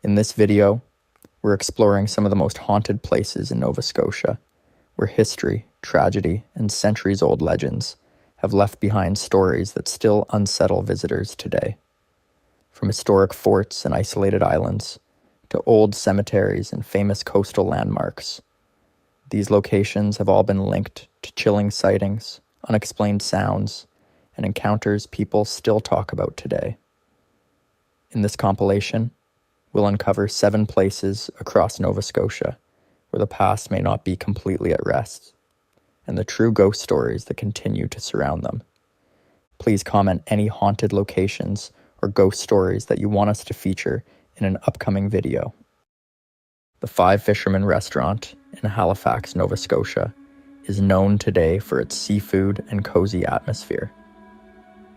In this video, we're exploring some of the most haunted places in Nova Scotia, where history, tragedy, and centuries-old legends have left behind stories that still unsettle visitors today. From historic forts and isolated islands, to old cemeteries and famous coastal landmarks, these locations have all been linked to chilling sightings, unexplained sounds, and encounters people still talk about today. In this compilation, we'll uncover 7 places across Nova Scotia where the past may not be completely at rest, and the true ghost stories that continue to surround them. Please comment any haunted locations or ghost stories that you want us to feature in an upcoming video. The Five Fisherman Restaurant in Halifax, Nova Scotia, is known today for its seafood and cozy atmosphere.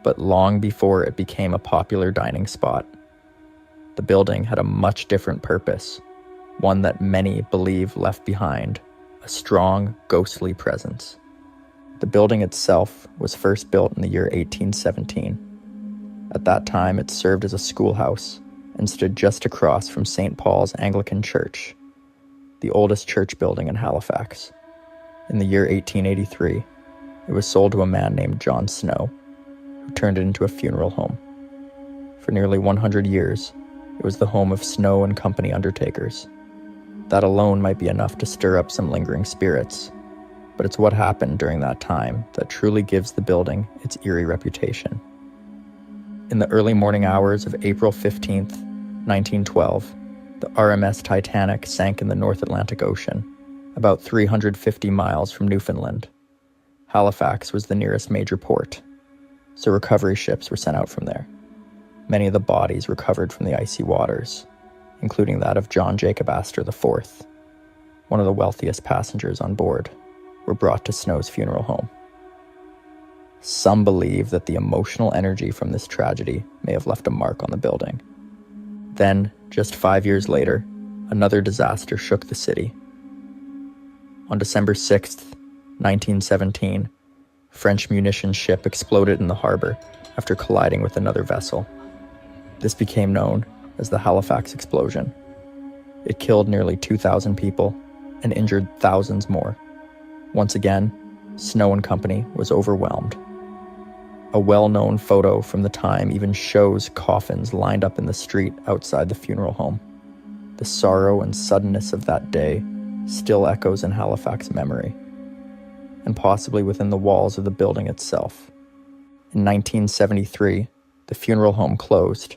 But long before it became a popular dining spot, the building had a much different purpose, one that many believe left behind a strong, ghostly presence. The building itself was first built in the year 1817. At that time, it served as a schoolhouse and stood just across from St. Paul's Anglican Church, the oldest church building in Halifax. In the year 1883, it was sold to a man named John Snow, who turned it into a funeral home. For nearly 100 years, it was the home of Snow and Company undertakers. That alone might be enough to stir up some lingering spirits, but it's what happened during that time that truly gives the building its eerie reputation. In the early morning hours of April 15th, 1912, the RMS Titanic sank in the North Atlantic Ocean, about 350 miles from Newfoundland. Halifax was the nearest major port, so recovery ships were sent out from there. Many of the bodies recovered from the icy waters, including that of John Jacob Astor IV, one of the wealthiest passengers on board, were brought to Snow's funeral home. Some believe that the emotional energy from this tragedy may have left a mark on the building. Then, just 5 years later, another disaster shook the city. On December 6th, 1917, a French munitions ship exploded in the harbor after colliding with another vessel. This became known as the Halifax explosion. It killed nearly 2,000 people and injured thousands more. Once again, Snow and Company was overwhelmed. A well-known photo from the time even shows coffins lined up in the street outside the funeral home. The sorrow and suddenness of that day still echoes in Halifax memory, and possibly within the walls of the building itself. In 1973, the funeral home closed,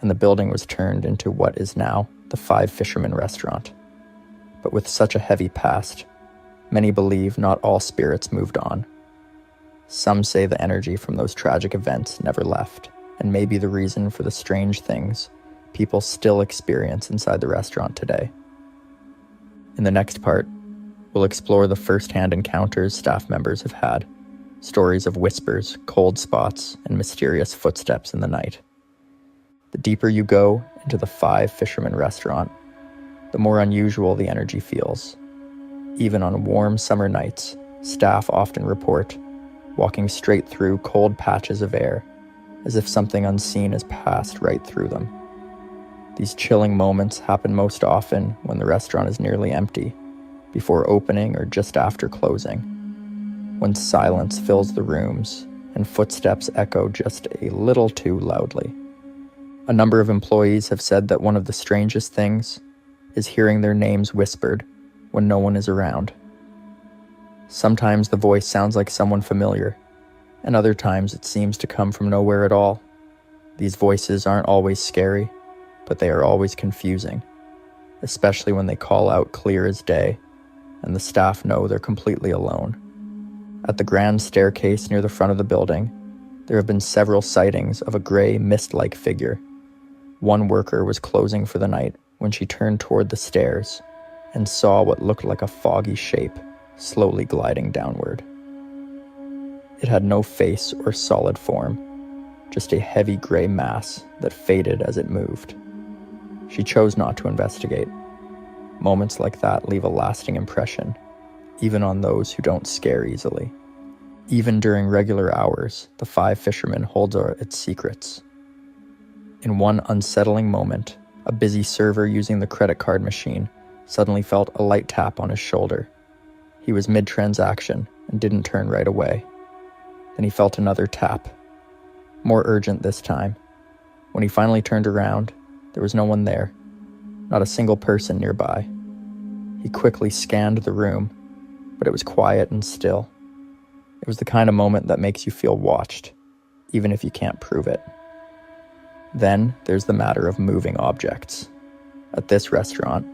and the building was turned into what is now the Five Fisherman Restaurant. But with such a heavy past, many believe not all spirits moved on. Some say the energy from those tragic events never left, and may be the reason for the strange things people still experience inside the restaurant today. In the next part, we'll explore the first-hand encounters staff members have had, stories of whispers, cold spots, and mysterious footsteps in the night. The deeper you go into the Five Fisherman Restaurant, the more unusual the energy feels. Even on warm summer nights, staff often report walking straight through cold patches of air, as if something unseen has passed right through them. These chilling moments happen most often when the restaurant is nearly empty, before opening or just after closing, when silence fills the rooms and footsteps echo just a little too loudly. A number of employees have said that one of the strangest things is hearing their names whispered when no one is around. Sometimes the voice sounds like someone familiar, and other times it seems to come from nowhere at all. These voices aren't always scary, but they are always confusing, especially when they call out clear as day, and the staff know they're completely alone. At the grand staircase near the front of the building, there have been several sightings of a gray, mist-like figure. One worker was closing for the night when she turned toward the stairs and saw what looked like a foggy shape slowly gliding downward. It had no face or solid form, just a heavy gray mass that faded as it moved. She chose not to investigate. Moments like that leave a lasting impression, even on those who don't scare easily. Even during regular hours, the Five Fishermen holds its secrets. In one unsettling moment, A busy server using the credit card machine suddenly felt a light tap on his shoulder. He was mid-transaction and didn't turn right away. Then he felt another tap, more urgent this time. When he finally turned around, there was no one there, not a single person nearby. He quickly scanned the room, but it was quiet and still. It was the kind of moment that makes you feel watched, even if you can't prove it. Then there's the matter of moving objects. At this restaurant,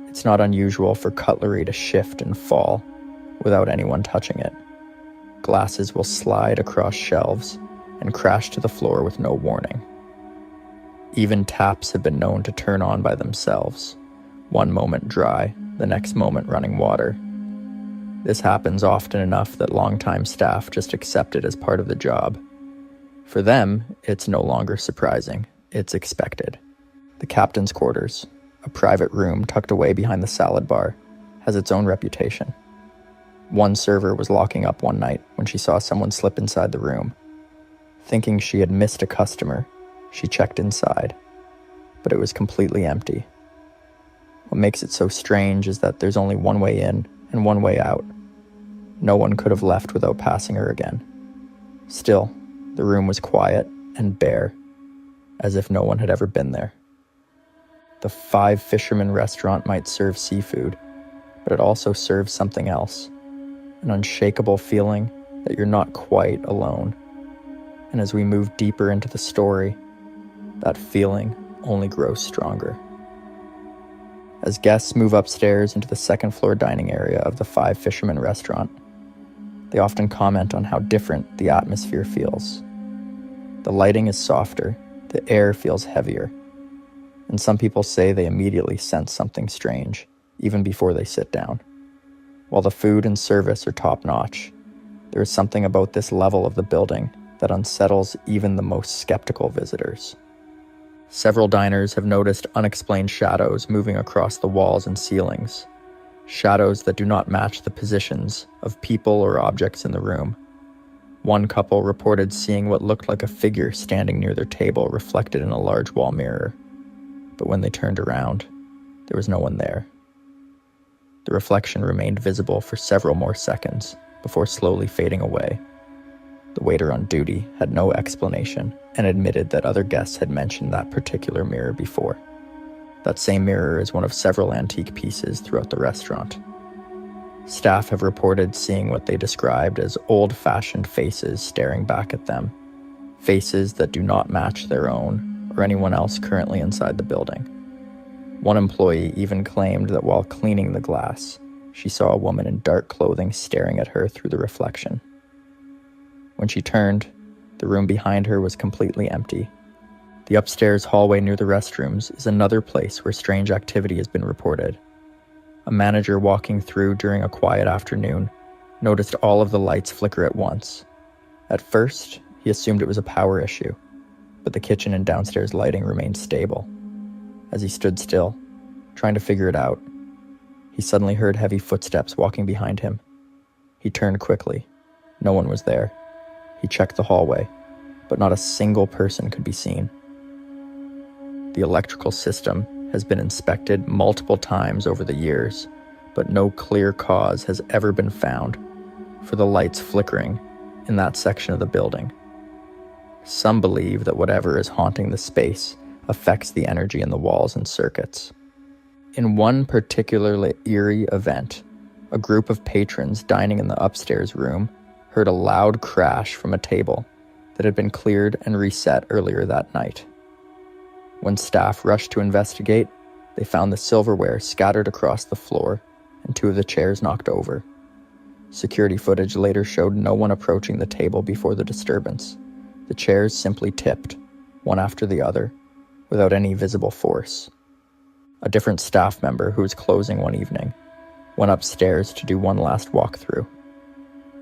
it's not unusual for cutlery to shift and fall without anyone touching it. Glasses will slide across shelves and crash to the floor with no warning. Even taps have been known to turn on by themselves, one moment dry, the next moment running water. This happens often enough that longtime staff just accept it as part of the job. For them, it's no longer surprising, it's expected. The captain's quarters, a private room tucked away behind the salad bar, has its own reputation. One server was locking up one night when she saw someone slip inside the room. Thinking she had missed a customer, she checked inside, but it was completely empty. What makes it so strange is that there's only one way in and one way out. No one could have left without passing her again. Still, the room was quiet and bare, as if no one had ever been there. The Five Fisherman Restaurant might serve seafood, but it also serves something else, an unshakable feeling that you're not quite alone. And as we move deeper into the story, that feeling only grows stronger. As guests move upstairs into the second-floor dining area of the Five Fisherman Restaurant, they often comment on how different the atmosphere feels. The lighting is softer, the air feels heavier, and some people say they immediately sense something strange, even before they sit down. While the food and service are top-notch, there is something about this level of the building that unsettles even the most skeptical visitors. Several diners have noticed unexplained shadows moving across the walls and ceilings, shadows that do not match the positions of people or objects in the room. One couple reported seeing what looked like a figure standing near their table reflected in a large wall mirror, but when they turned around, there was no one there. The reflection remained visible for several more seconds before slowly fading away. The waiter on duty had no explanation and admitted that other guests had mentioned that particular mirror before. That same mirror is one of several antique pieces throughout the restaurant. Staff have reported seeing what they described as old-fashioned faces staring back at them, faces that do not match their own or anyone else currently inside the building. One employee even claimed that while cleaning the glass, she saw a woman in dark clothing staring at her through the reflection. When she turned, the room behind her was completely empty. The upstairs hallway near the restrooms is another place where strange activity has been reported. A manager walking through during a quiet afternoon noticed all of the lights flicker at once. At first, he assumed it was a power issue, but the kitchen and downstairs lighting remained stable. As he stood still, trying to figure it out, he suddenly heard heavy footsteps walking behind him. He turned quickly. No one was there. He checked the hallway, but not a single person could be seen. The electrical system has been inspected multiple times over the years, but no clear cause has ever been found for the lights flickering in that section of the building. Some believe that whatever is haunting the space affects the energy in the walls and circuits. In one particularly eerie event, a group of patrons dining in the upstairs room heard a loud crash from a table that had been cleared and reset earlier that night. When staff rushed to investigate, they found the silverware scattered across the floor and two of the chairs knocked over. Security footage later showed no one approaching the table before the disturbance. The chairs simply tipped, one after the other, without any visible force. A different staff member who was closing one evening went upstairs to do one last walkthrough.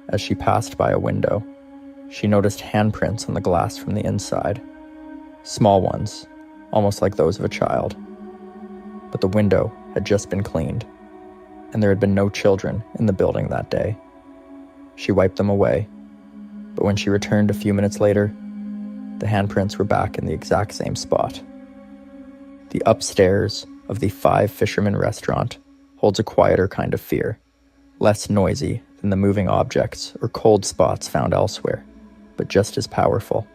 As she passed by a window, she noticed handprints on the glass from the inside. Small ones, almost like those of a child. But the window had just been cleaned, and there had been no children in the building that day. She wiped them away, but when she returned a few minutes later, the handprints were back in the exact same spot. The upstairs of the Five Fisherman Restaurant holds a quieter kind of fear, less noisy than the moving objects or cold spots found elsewhere, but just as powerful.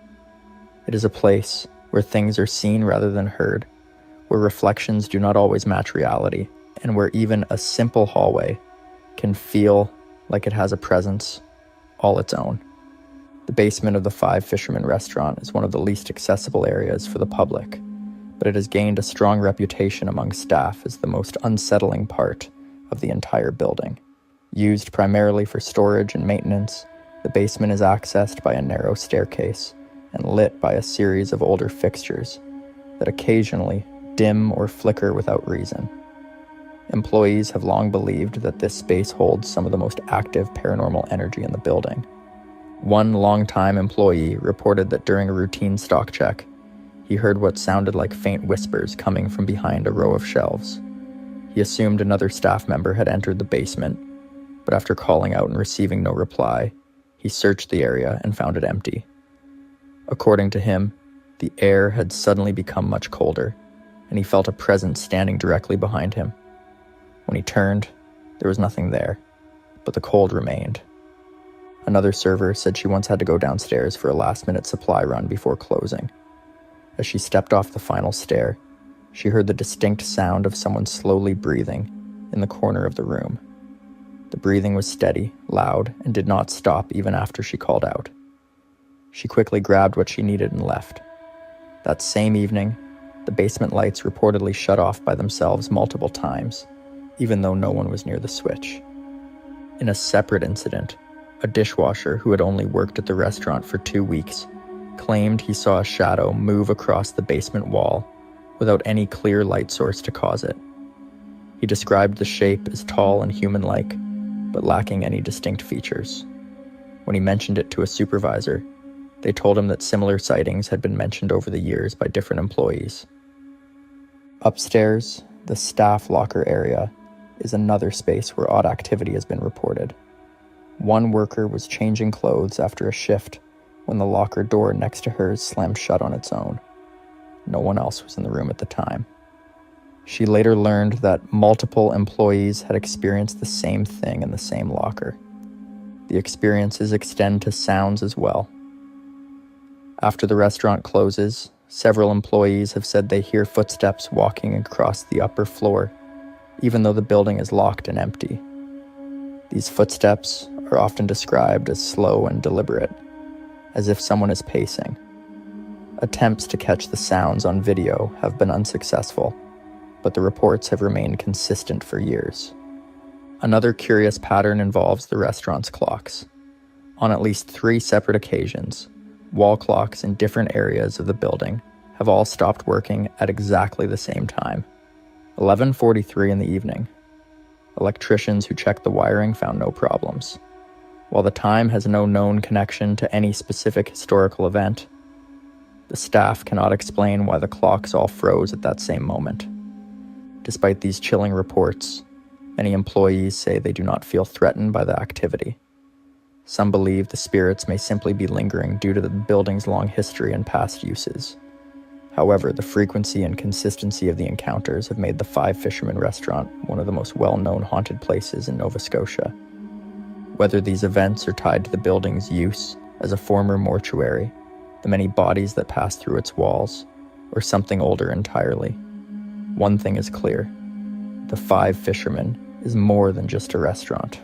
It is a place where things are seen rather than heard, where reflections do not always match reality, and where even a simple hallway can feel like it has a presence all its own. The basement of the Five Fisherman Restaurant is one of the least accessible areas for the public, but it has gained a strong reputation among staff as the most unsettling part of the entire building. Used primarily for storage and maintenance, the basement is accessed by a narrow staircase and lit by a series of older fixtures that occasionally dim or flicker without reason. Employees have long believed that this space holds some of the most active paranormal energy in the building. One longtime employee reported that during a routine stock check, he heard what sounded like faint whispers coming from behind a row of shelves. He assumed another staff member had entered the basement, but after calling out and receiving no reply, he searched the area and found it empty. According to him, the air had suddenly become much colder, and he felt a presence standing directly behind him. When he turned, there was nothing there, but the cold remained. Another server said she once had to go downstairs for a last-minute supply run before closing. As she stepped off the final stair, she heard the distinct sound of someone slowly breathing in the corner of the room. The breathing was steady, loud, and did not stop even after she called out. She quickly grabbed what she needed and left. That same evening, the basement lights reportedly shut off by themselves multiple times, even though no one was near the switch. In a separate incident, a dishwasher who had only worked at the restaurant for 2 weeks claimed he saw a shadow move across the basement wall without any clear light source to cause it. He described the shape as tall and human-like, but lacking any distinct features. When he mentioned it to a supervisor, they told him that similar sightings had been mentioned over the years by different employees. Upstairs, the staff locker area is another space where odd activity has been reported. One worker was changing clothes after a shift when the locker door next to hers slammed shut on its own. No one else was in the room at the time. She later learned that multiple employees had experienced the same thing in the same locker. The experiences extend to sounds as well. After the restaurant closes, several employees have said they hear footsteps walking across the upper floor, even though the building is locked and empty. These footsteps are often described as slow and deliberate, as if someone is pacing. Attempts to catch the sounds on video have been unsuccessful, but the reports have remained consistent for years. Another curious pattern involves the restaurant's clocks. On at least 3 separate occasions, wall clocks in different areas of the building have all stopped working at exactly the same time, 11:43 in the evening. Electricians who checked the wiring found no problems. While the time has no known connection to any specific historical event, the staff cannot explain why the clocks all froze at that same moment. Despite these chilling reports, many employees say they do not feel threatened by the activity. Some believe the spirits may simply be lingering due to the building's long history and past uses. However, the frequency and consistency of the encounters have made the Five Fisherman Restaurant one of the most well-known haunted places in Nova Scotia. Whether these events are tied to the building's use as a former mortuary, the many bodies that pass through its walls, or something older entirely, one thing is clear: the Five Fishermen is more than just a restaurant.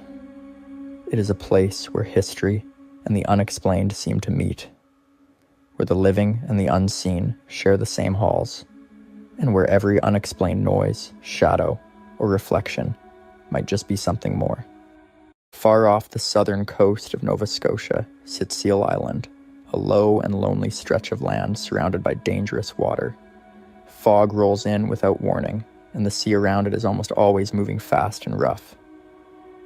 It is a place where history and the unexplained seem to meet, where the living and the unseen share the same halls, and where every unexplained noise, shadow, or reflection might just be something more. Far off the southern coast of Nova Scotia sits Seal Island, a low and lonely stretch of land surrounded by dangerous water. Fog rolls in without warning, and the sea around it is almost always moving fast and rough.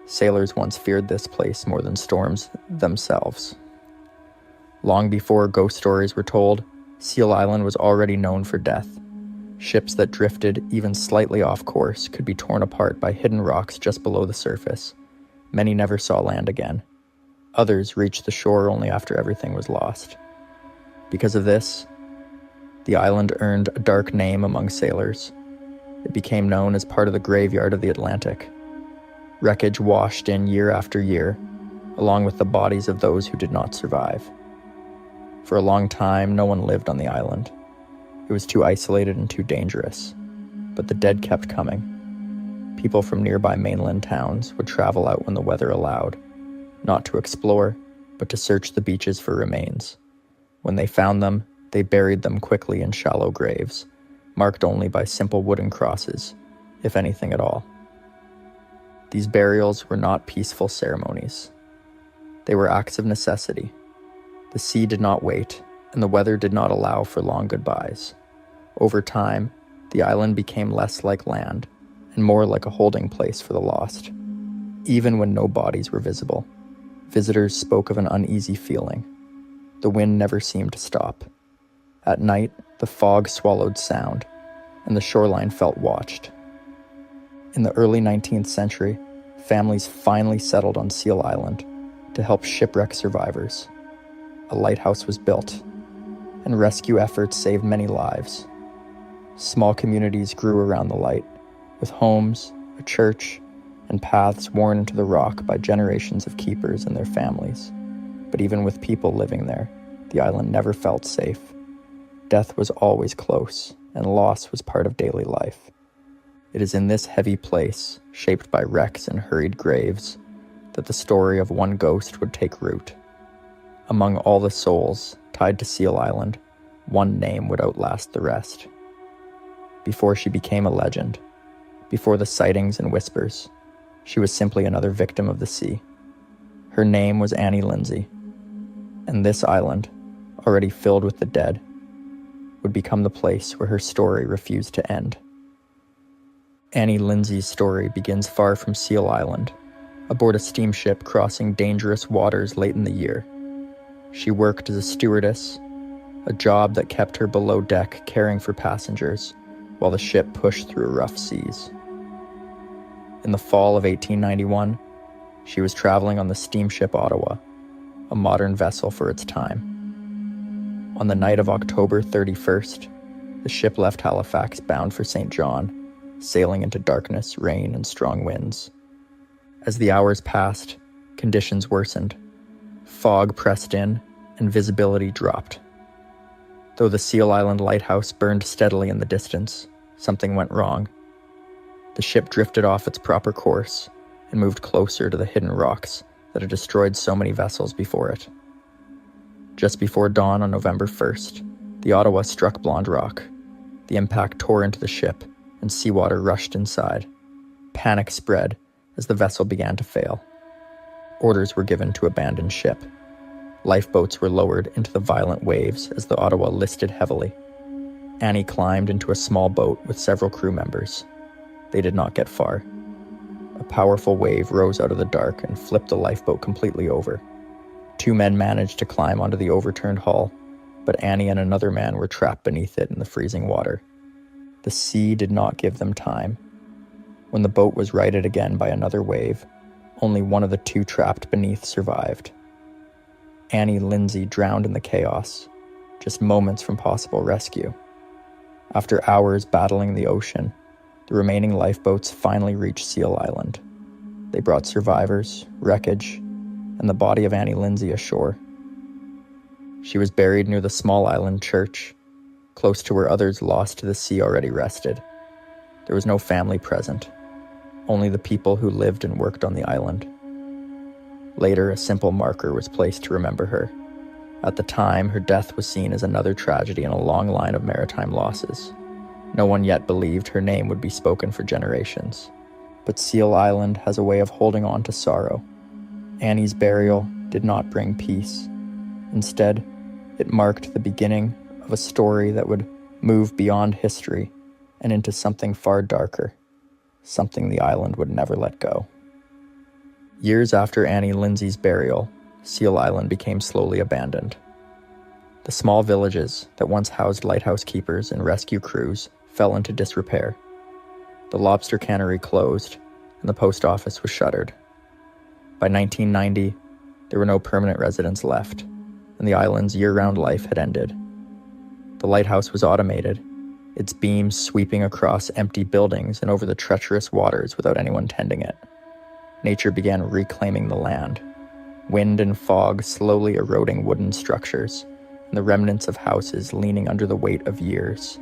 Sailors once feared this place more than storms themselves. Long before ghost stories were told, Seal Island was already known for death. Ships that drifted even slightly off course could be torn apart by hidden rocks just below the surface. Many never saw land again. Others reached the shore only after everything was lost. Because of this, The island earned a dark name among sailors. It became known as part of the graveyard of the Atlantic. Wreckage washed in year after year, along with the bodies of those who did not survive. For a long time, no one lived on the island. It was too isolated and too dangerous. But the dead kept coming. People from nearby mainland towns would travel out when the weather allowed, not to explore, but to search the beaches for remains. When they found them, they buried them quickly in shallow graves, marked only by simple wooden crosses, if anything at all. These burials were not peaceful ceremonies. They were acts of necessity. The sea did not wait, and the weather did not allow for long goodbyes. Over time, the island became less like land, and more like a holding place for the lost. Even when no bodies were visible, visitors spoke of an uneasy feeling. The wind never seemed to stop. At night, the fog swallowed sound, and the shoreline felt watched. In the early 19th century, families finally settled on Seal Island to help shipwreck survivors. A lighthouse was built, and rescue efforts saved many lives. Small communities grew around the light, with homes, a church, and paths worn into the rock by generations of keepers and their families. But even with people living there, the island never felt safe. Death was always close, and loss was part of daily life. It is in this heavy place, shaped by wrecks and hurried graves, that the story of one ghost would take root. Among all the souls tied to Seal Island, one name would outlast the rest. Before she became a legend, before the sightings and whispers, she was simply another victim of the sea. Her name was Annie Lindsay, and this island, already filled with the dead, would become the place where her story refused to end. Annie Lindsay's story begins far from Seal Island, aboard a steamship crossing dangerous waters late in the year. She worked as a stewardess, a job that kept her below deck caring for passengers while the ship pushed through rough seas. In the fall of 1891, she was traveling on the steamship Ottawa, a modern vessel for its time. On the night of October 31st, the ship left Halifax bound for St. John, sailing into darkness, rain, and strong winds. As the hours passed, conditions worsened. Fog pressed in, and visibility dropped. Though the Seal Island lighthouse burned steadily in the distance, something went wrong. The ship drifted off its proper course and moved closer to the hidden rocks that had destroyed so many vessels before it. Just before dawn on November 1st, the Ottawa struck Blonde Rock. The impact tore into the ship, and seawater rushed inside. Panic spread as the vessel began to fail. Orders were given to abandon ship. Lifeboats were lowered into the violent waves as the Ottawa listed heavily. Annie climbed into a small boat with several crew members. They did not get far. A powerful wave rose out of the dark and flipped the lifeboat completely over. 2 men managed to climb onto the overturned hull, but Annie and another man were trapped beneath it in the freezing water. The sea did not give them time. When the boat was righted again by another wave, only one of the 2 trapped beneath survived. Annie Lindsay drowned in the chaos, just moments from possible rescue. After hours battling the ocean, the remaining lifeboats finally reached Seal Island. They brought survivors, wreckage, and the body of Annie Lindsay ashore. She was buried near the small island church, close to where others lost to the sea already rested. There was no family present, only the people who lived and worked on the island. Later, a simple marker was placed to remember her. At the time, her death was seen as another tragedy in a long line of maritime losses. No one yet believed her name would be spoken for generations. But Seal Island has a way of holding on to sorrow. Annie's burial did not bring peace. Instead, it marked the beginning of a story that would move beyond history and into something far darker, something the island would never let go. Years after Annie Lindsay's burial, Seal Island became slowly abandoned. The small villages that once housed lighthouse keepers and rescue crews fell into disrepair. The lobster cannery closed, and the post office was shuttered. By 1990, there were no permanent residents left, and the island's year-round life had ended. The lighthouse was automated, its beams sweeping across empty buildings and over the treacherous waters without anyone tending it. Nature began reclaiming the land, wind and fog slowly eroding wooden structures, and the remnants of houses leaning under the weight of years.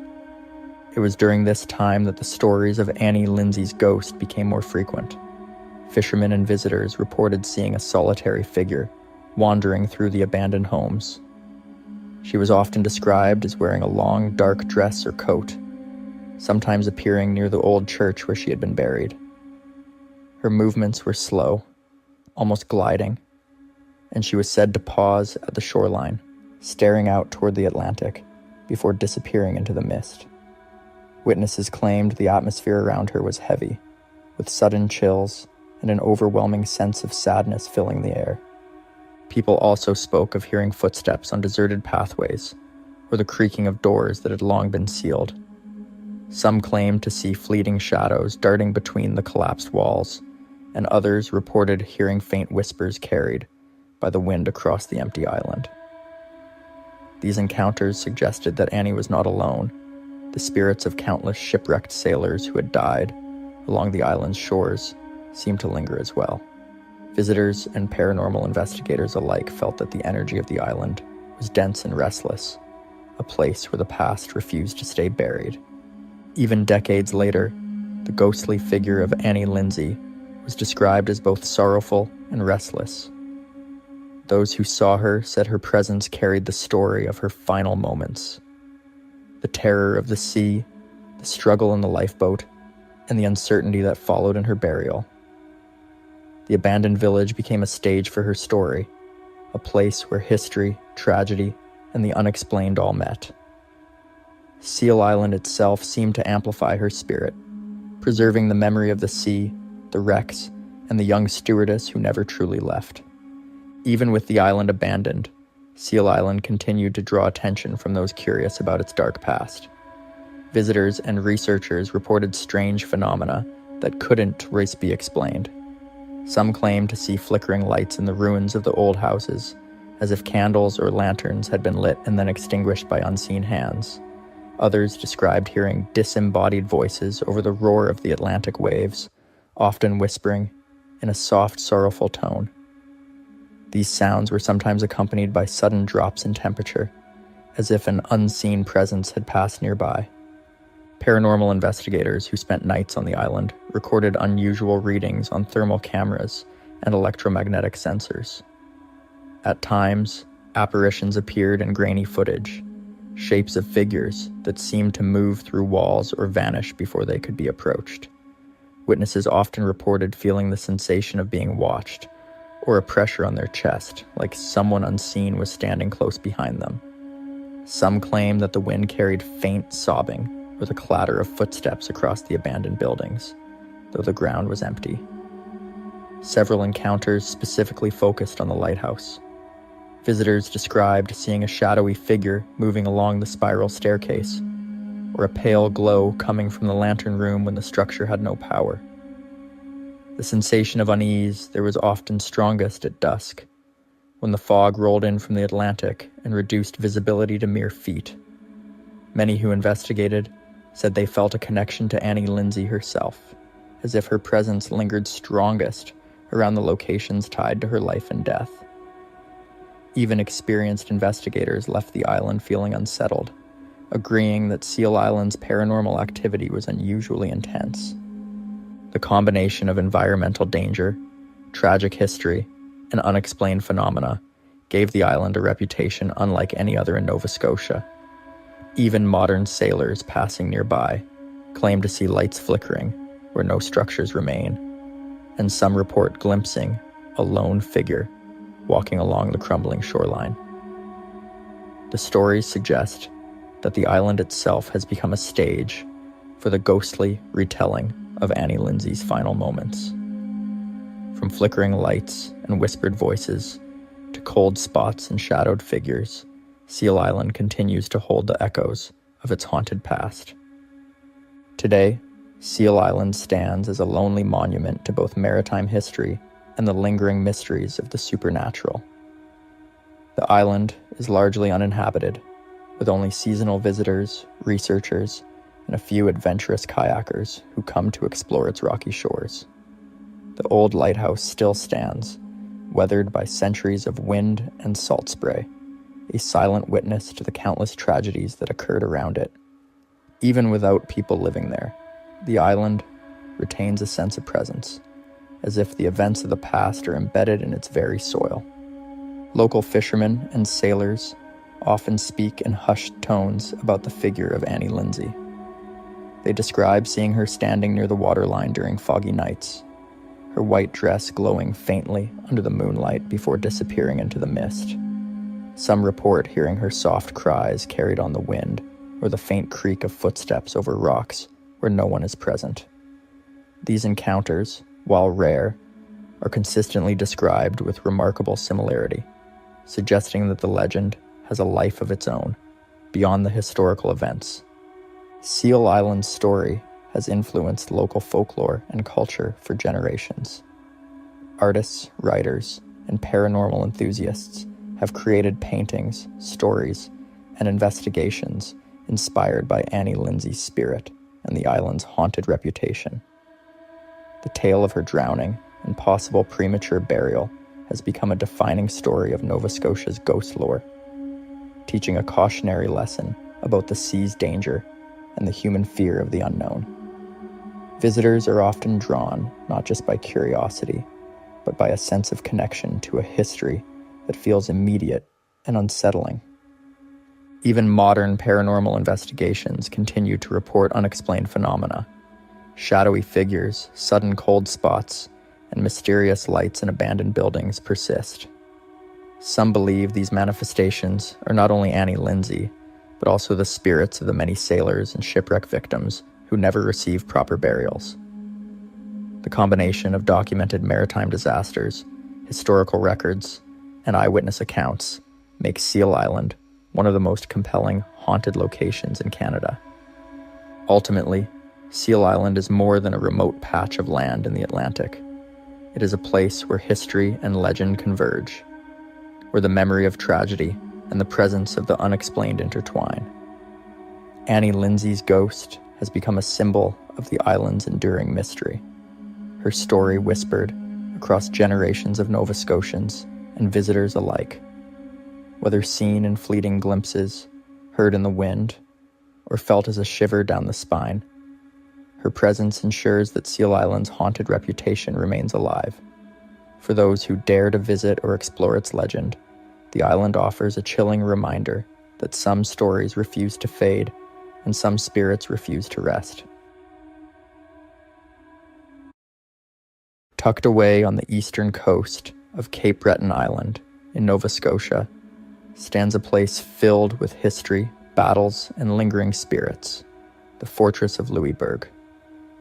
It was during this time that the stories of Annie Lindsay's ghost became more frequent. Fishermen and visitors reported seeing a solitary figure wandering through the abandoned homes. She was often described as wearing a long, dark dress or coat, sometimes appearing near the old church where she had been buried. Her movements were slow, almost gliding, and she was said to pause at the shoreline, staring out toward the Atlantic, before disappearing into the mist. Witnesses claimed the atmosphere around her was heavy, with sudden chills and an overwhelming sense of sadness filling the air. People also spoke of hearing footsteps on deserted pathways, or the creaking of doors that had long been sealed. Some claimed to see fleeting shadows darting between the collapsed walls, and others reported hearing faint whispers carried by the wind across the empty island. These encounters suggested that Annie was not alone. The spirits of countless shipwrecked sailors who had died along the island's shores seemed to linger as well. Visitors and paranormal investigators alike felt that the energy of the island was dense and restless, a place where the past refused to stay buried. Even decades later, the ghostly figure of Annie Lindsay was described as both sorrowful and restless. Those who saw her said her presence carried the story of her final moments. The terror of the sea, the struggle in the lifeboat, and the uncertainty that followed in her burial. The abandoned village became a stage for her story, a place where history, tragedy, and the unexplained all met. Seal Island itself seemed to amplify her spirit, preserving the memory of the sea, the wrecks, and the young stewardess who never truly left. Even with the island abandoned, Seal Island continued to draw attention from those curious about its dark past. Visitors and researchers reported strange phenomena that couldn't be explained. Some claimed to see flickering lights in the ruins of the old houses, as if candles or lanterns had been lit and then extinguished by unseen hands. Others described hearing disembodied voices over the roar of the Atlantic waves, often whispering in a soft, sorrowful tone. These sounds were sometimes accompanied by sudden drops in temperature, as if an unseen presence had passed nearby. Paranormal investigators who spent nights on the island recorded unusual readings on thermal cameras and electromagnetic sensors. At times, apparitions appeared in grainy footage, shapes of figures that seemed to move through walls or vanish before they could be approached. Witnesses often reported feeling the sensation of being watched, or a pressure on their chest, like someone unseen was standing close behind them. Some claimed that the wind carried faint sobbing, or the clatter of footsteps across the abandoned buildings, though the ground was empty. Several encounters specifically focused on the lighthouse. Visitors described seeing a shadowy figure moving along the spiral staircase, or a pale glow coming from the lantern room when the structure had no power. The sensation of unease there was often strongest at dusk, when the fog rolled in from the Atlantic and reduced visibility to mere feet. Many who investigated said they felt a connection to Annie Lindsay herself, as if her presence lingered strongest around the locations tied to her life and death. Even experienced investigators left the island feeling unsettled, agreeing that Seal Island's paranormal activity was unusually intense. The combination of environmental danger, tragic history, and unexplained phenomena gave the island a reputation unlike any other in Nova Scotia. Even modern sailors passing nearby claim to see lights flickering where no structures remain, and some report glimpsing a lone figure walking along the crumbling shoreline. The stories suggest that the island itself has become a stage for the ghostly retelling of Annie Lindsay's final moments. From flickering lights and whispered voices to cold spots and shadowed figures, Seal Island continues to hold the echoes of its haunted past. Today, Seal Island stands as a lonely monument to both maritime history and the lingering mysteries of the supernatural. The island is largely uninhabited, with only seasonal visitors, researchers, and a few adventurous kayakers who come to explore its rocky shores. The old lighthouse still stands, weathered by centuries of wind and salt spray, a silent witness to the countless tragedies that occurred around it. Even without people living there, the island retains a sense of presence, as if the events of the past are embedded in its very soil. Local fishermen and sailors often speak in hushed tones about the figure of Annie Lindsay. They describe seeing her standing near the waterline during foggy nights, her white dress glowing faintly under the moonlight before disappearing into the mist. Some report hearing her soft cries carried on the wind, or the faint creak of footsteps over rocks where no one is present. These encounters, while rare, are consistently described with remarkable similarity, suggesting that the legend has a life of its own, beyond the historical events. Seal Island's story has influenced local folklore and culture for generations. Artists, writers, and paranormal enthusiasts have created paintings, stories, and investigations inspired by Annie Lindsay's spirit and the island's haunted reputation. The tale of her drowning and possible premature burial has become a defining story of Nova Scotia's ghost lore, teaching a cautionary lesson about the sea's danger and the human fear of the unknown. Visitors are often drawn not just by curiosity, but by a sense of connection to a history that feels immediate and unsettling. Even modern paranormal investigations continue to report unexplained phenomena. Shadowy figures, sudden cold spots, and mysterious lights in abandoned buildings persist. Some believe these manifestations are not only Annie Lindsay, but also the spirits of the many sailors and shipwreck victims who never received proper burials. The combination of documented maritime disasters, historical records, and eyewitness accounts makes Seal Island one of the most compelling haunted locations in Canada. Ultimately, Seal Island is more than a remote patch of land in the Atlantic. It is a place where history and legend converge, where the memory of tragedy and the presence of the unexplained intertwine. Annie Lindsay's ghost has become a symbol of the island's enduring mystery, her story whispered across generations of Nova Scotians and visitors alike. Whether seen in fleeting glimpses, heard in the wind, or felt as a shiver down the spine, her presence ensures that Seal Island's haunted reputation remains alive. For those who dare to visit or explore its legend, the island offers a chilling reminder that some stories refuse to fade and some spirits refuse to rest. Tucked away on the eastern coast of Cape Breton Island in Nova Scotia stands a place filled with history, battles, and lingering spirits, the Fortress of Louisbourg.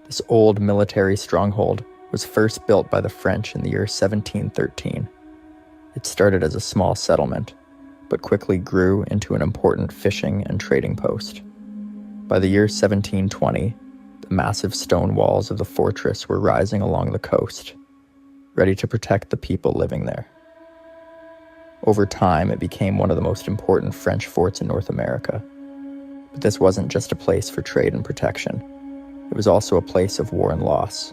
This old military stronghold was first built by the French in the year 1713. It started as a small settlement, but quickly grew into an important fishing and trading post. By the year 1720, the massive stone walls of the fortress were rising along the coast, ready to protect the people living there. Over time, it became one of the most important French forts in North America. But this wasn't just a place for trade and protection. It was also a place of war and loss.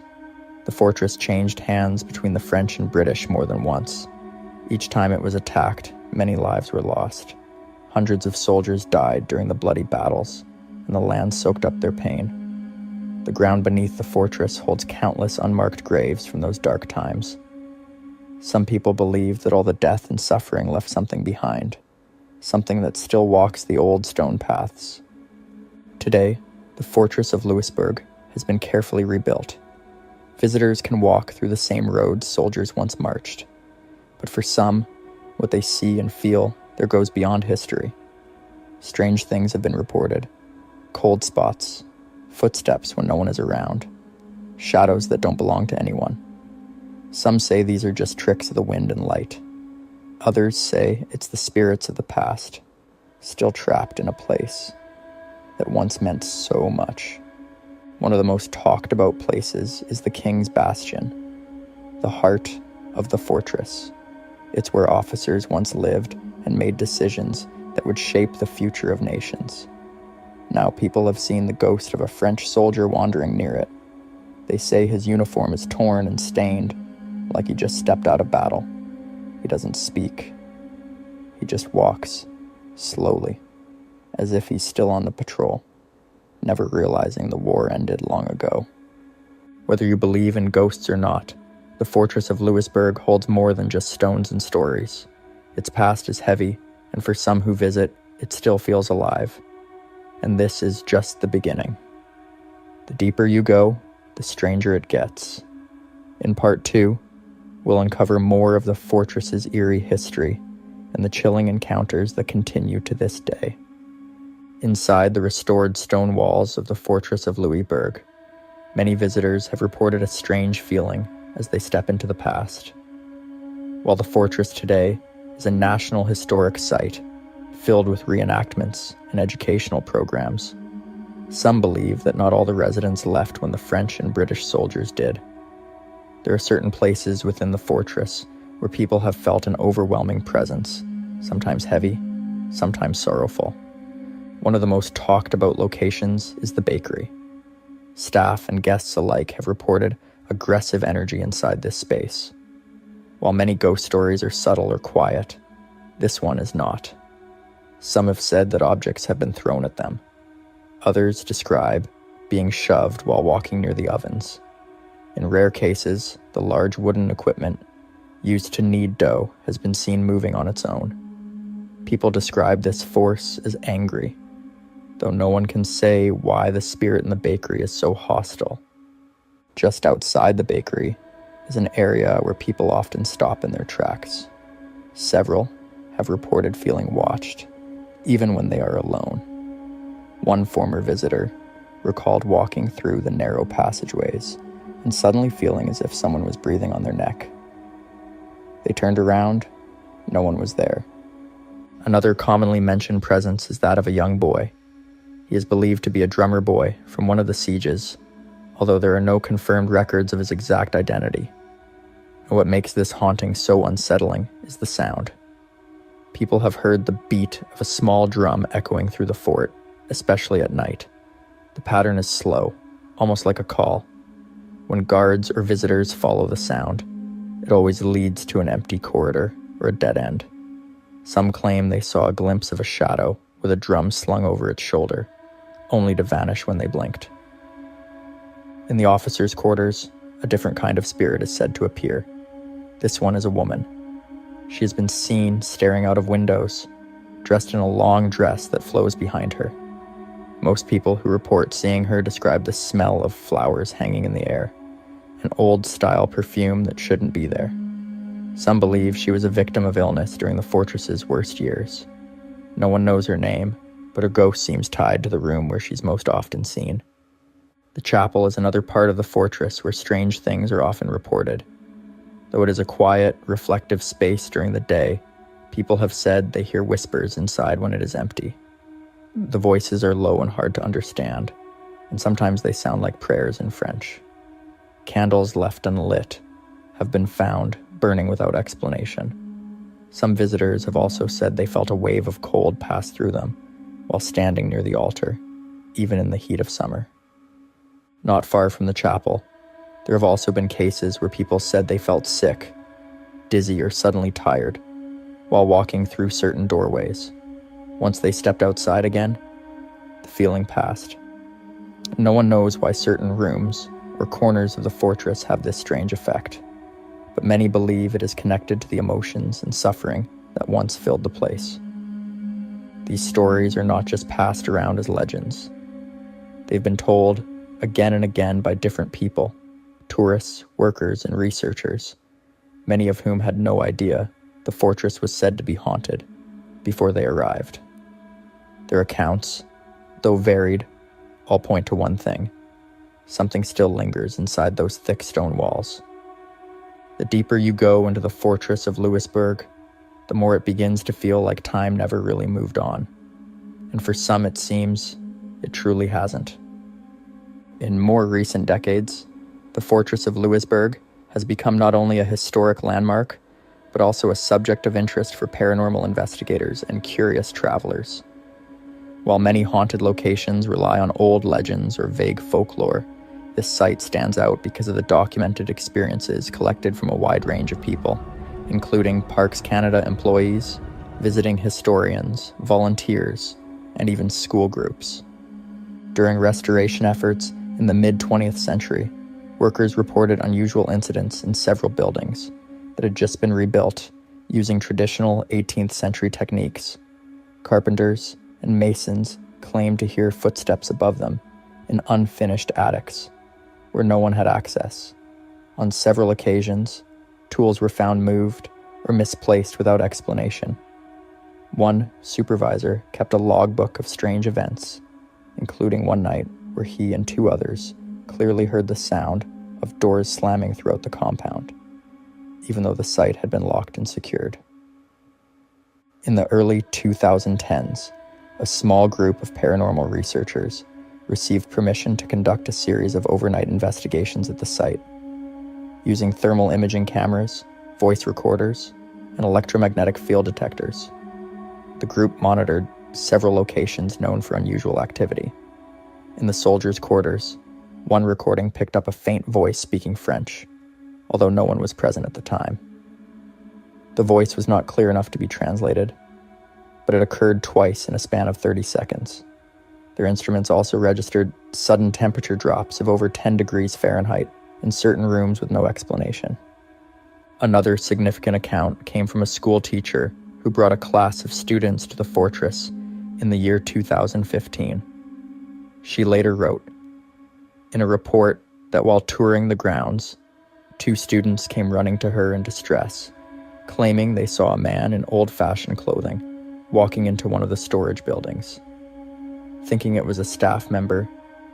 The fortress changed hands between the French and British more than once. Each time it was attacked, many lives were lost. Hundreds of soldiers died during the bloody battles, and the land soaked up their pain. The ground beneath the fortress holds countless unmarked graves from those dark times. Some people believe that all the death and suffering left something behind, something that still walks the old stone paths. Today, the Fortress of Louisbourg has been carefully rebuilt. Visitors can walk through the same roads soldiers once marched. But for some, what they see and feel there goes beyond history. Strange things have been reported. Cold spots, footsteps when no one is around, shadows that don't belong to anyone. Some say these are just tricks of the wind and light. Others say it's the spirits of the past, still trapped in a place that once meant so much. One of the most talked about places is the King's Bastion, the heart of the fortress. It's where officers once lived and made decisions that would shape the future of nations. Now people have seen the ghost of a French soldier wandering near it. They say his uniform is torn and stained, like he just stepped out of battle. He doesn't speak. He just walks, slowly, as if he's still on the patrol, never realizing the war ended long ago. Whether you believe in ghosts or not, the Fortress of Louisbourg holds more than just stones and stories. Its past is heavy, and for some who visit, it still feels alive. And this is just the beginning. The deeper you go, the stranger it gets. In part 2, we'll uncover more of the fortress's eerie history and the chilling encounters that continue to this day. Inside the restored stone walls of the Fortress of Louisbourg, many visitors have reported a strange feeling as they step into the past. While the fortress today is a National Historic Site filled with reenactments and educational programs, some believe that not all the residents left when the French and British soldiers did. There are certain places within the fortress where people have felt an overwhelming presence, sometimes heavy, sometimes sorrowful. One of the most talked about locations is the bakery. Staff and guests alike have reported aggressive energy inside this space. While many ghost stories are subtle or quiet, this one is not. Some have said that objects have been thrown at them. Others describe being shoved while walking near the ovens. In rare cases, the large wooden equipment used to knead dough has been seen moving on its own. People describe this force as angry, though no one can say why the spirit in the bakery is so hostile. Just outside the bakery is an area where people often stop in their tracks. Several have reported feeling watched, even when they are alone. One former visitor recalled walking through the narrow passageways and suddenly feeling as if someone was breathing on their neck. They turned around, no one was there. Another commonly mentioned presence is that of a young boy. He is believed to be a drummer boy from one of the sieges, although there are no confirmed records of his exact identity. And what makes this haunting so unsettling is the sound. People have heard the beat of a small drum echoing through the fort, especially at night. The pattern is slow, almost like a call. When guards or visitors follow the sound, it always leads to an empty corridor or a dead end. Some claim they saw a glimpse of a shadow with a drum slung over its shoulder, only to vanish when they blinked. In the officers' quarters, a different kind of spirit is said to appear. This one is a woman. She has been seen staring out of windows, dressed in a long dress that flows behind her. Most people who report seeing her describe the smell of flowers hanging in the air, an old-style perfume that shouldn't be there. Some believe she was a victim of illness during the fortress's worst years. No one knows her name, but her ghost seems tied to the room where she's most often seen. The chapel is another part of the fortress where strange things are often reported. Though it is a quiet, reflective space during the day, people have said they hear whispers inside when it is empty. The voices are low and hard to understand, and sometimes they sound like prayers in French. Candles left unlit have been found burning without explanation. Some visitors have also said they felt a wave of cold pass through them while standing near the altar, even in the heat of summer. Not far from the chapel, there have also been cases where people said they felt sick, dizzy, or suddenly tired while walking through certain doorways. Once they stepped outside again, the feeling passed. No one knows why certain rooms or corners of the fortress have this strange effect, but many believe it is connected to the emotions and suffering that once filled the place. These stories are not just passed around as legends. They've been told again and again by different people, tourists, workers, and researchers, many of whom had no idea the fortress was said to be haunted before they arrived. Their accounts, though varied, all point to one thing: something still lingers inside those thick stone walls. The deeper you go into the Fortress of Louisbourg, the more it begins to feel like time never really moved on. And for some, it seems it truly hasn't. In more recent decades, the Fortress of Louisbourg has become not only a historic landmark, but also a subject of interest for paranormal investigators and curious travelers. While many haunted locations rely on old legends or vague folklore, this site stands out because of the documented experiences collected from a wide range of people, including Parks Canada employees, visiting historians, volunteers, and even school groups. During restoration efforts in the mid-20th century, workers reported unusual incidents in several buildings that had just been rebuilt using traditional 18th century techniques. Carpenters and masons claimed to hear footsteps above them in unfinished attics where no one had access. On several occasions, tools were found moved or misplaced without explanation. One supervisor kept a logbook of strange events, including one night where he and two others clearly heard the sound of doors slamming throughout the compound, even though the site had been locked and secured. In the early 2010s, a small group of paranormal researchers received permission to conduct a series of overnight investigations at the site. Using thermal imaging cameras, voice recorders, and electromagnetic field detectors, the group monitored several locations known for unusual activity. In the soldiers' quarters, one recording picked up a faint voice speaking French, although no one was present at the time. The voice was not clear enough to be translated, but it occurred twice in a span of 30 seconds. Their instruments also registered sudden temperature drops of over 10 degrees Fahrenheit in certain rooms with no explanation. Another significant account came from a school teacher who brought a class of students to the fortress in the year 2015. She later wrote in a report that while touring the grounds, two students came running to her in distress, claiming they saw a man in old-fashioned clothing walking into one of the storage buildings. Thinking it was a staff member,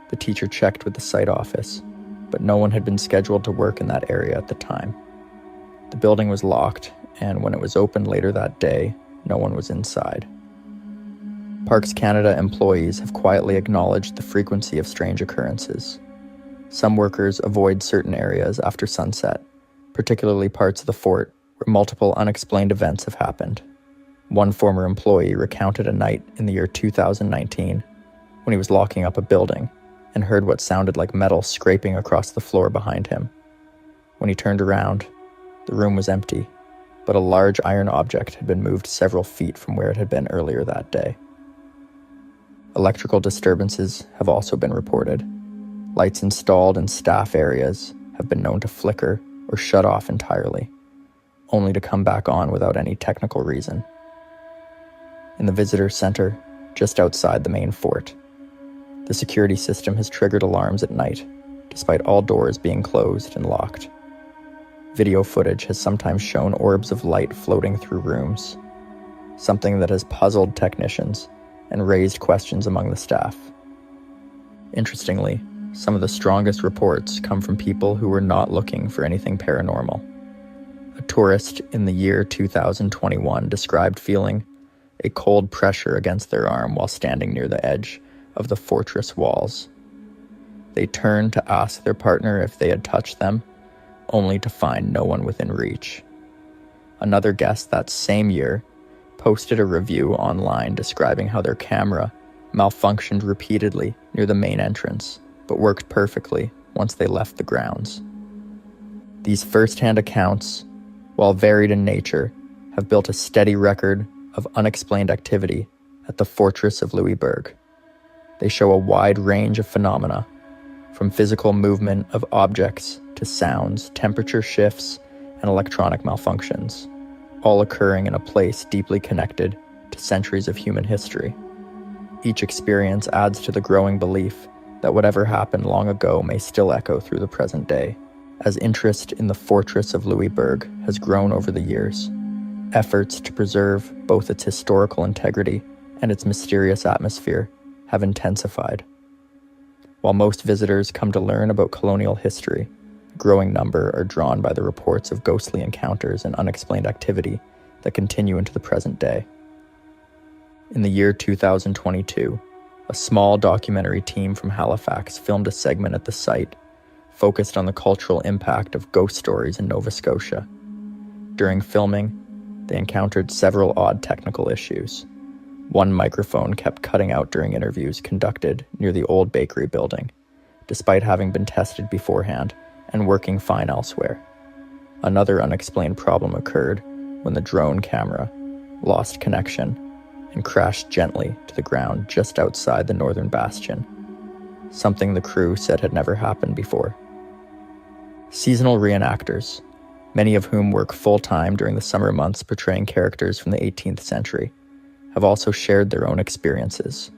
the teacher checked with the site office, but no one had been scheduled to work in that area at the time. The building was locked, and when it was opened later that day, no one was inside. Parks Canada employees have quietly acknowledged the frequency of strange occurrences. Some workers avoid certain areas after sunset, particularly parts of the fort where multiple unexplained events have happened. One former employee recounted a night in the year 2019 when he was locking up a building and heard what sounded like metal scraping across the floor behind him. When he turned around, the room was empty, but a large iron object had been moved several feet from where it had been earlier that day. Electrical disturbances have also been reported. Lights installed in staff areas have been known to flicker or shut off entirely, only to come back on without any technical reason. In the visitor center, just outside the main fort, the security system has triggered alarms at night, despite all doors being closed and locked. Video footage has sometimes shown orbs of light floating through rooms, something that has puzzled technicians and raised questions among the staff. Interestingly, some of the strongest reports come from people who were not looking for anything paranormal. A tourist in the year 2021 described feeling a cold pressure against their arm while standing near the edge of the fortress walls. They turned to ask their partner if they had touched them, only to find no one within reach. Another guest that same year posted a review online describing how their camera malfunctioned repeatedly near the main entrance, but worked perfectly once they left the grounds. These first-hand accounts, while varied in nature, have built a steady record of unexplained activity at the Fortress of Louisbourg. They show a wide range of phenomena, from physical movement of objects to sounds, temperature shifts, and electronic malfunctions, all occurring in a place deeply connected to centuries of human history. Each experience adds to the growing belief that whatever happened long ago may still echo through the present day. As interest in the Fortress of Louisbourg has grown over the years, efforts to preserve both its historical integrity and its mysterious atmosphere have intensified. While most visitors come to learn about colonial history, a growing number are drawn by the reports of ghostly encounters and unexplained activity that continue into the present day. In the year 2022, a small documentary team from Halifax filmed a segment at the site focused on the cultural impact of ghost stories in Nova Scotia. During filming, they encountered several odd technical issues. One microphone kept cutting out during interviews conducted near the old bakery building, despite having been tested beforehand and working fine elsewhere. Another unexplained problem occurred when the drone camera lost connection and crashed gently to the ground just outside the northern bastion, something the crew said had never happened before. Seasonal reenactors, many of whom work full-time during the summer months portraying characters from the 18th century, have also shared their own experiences.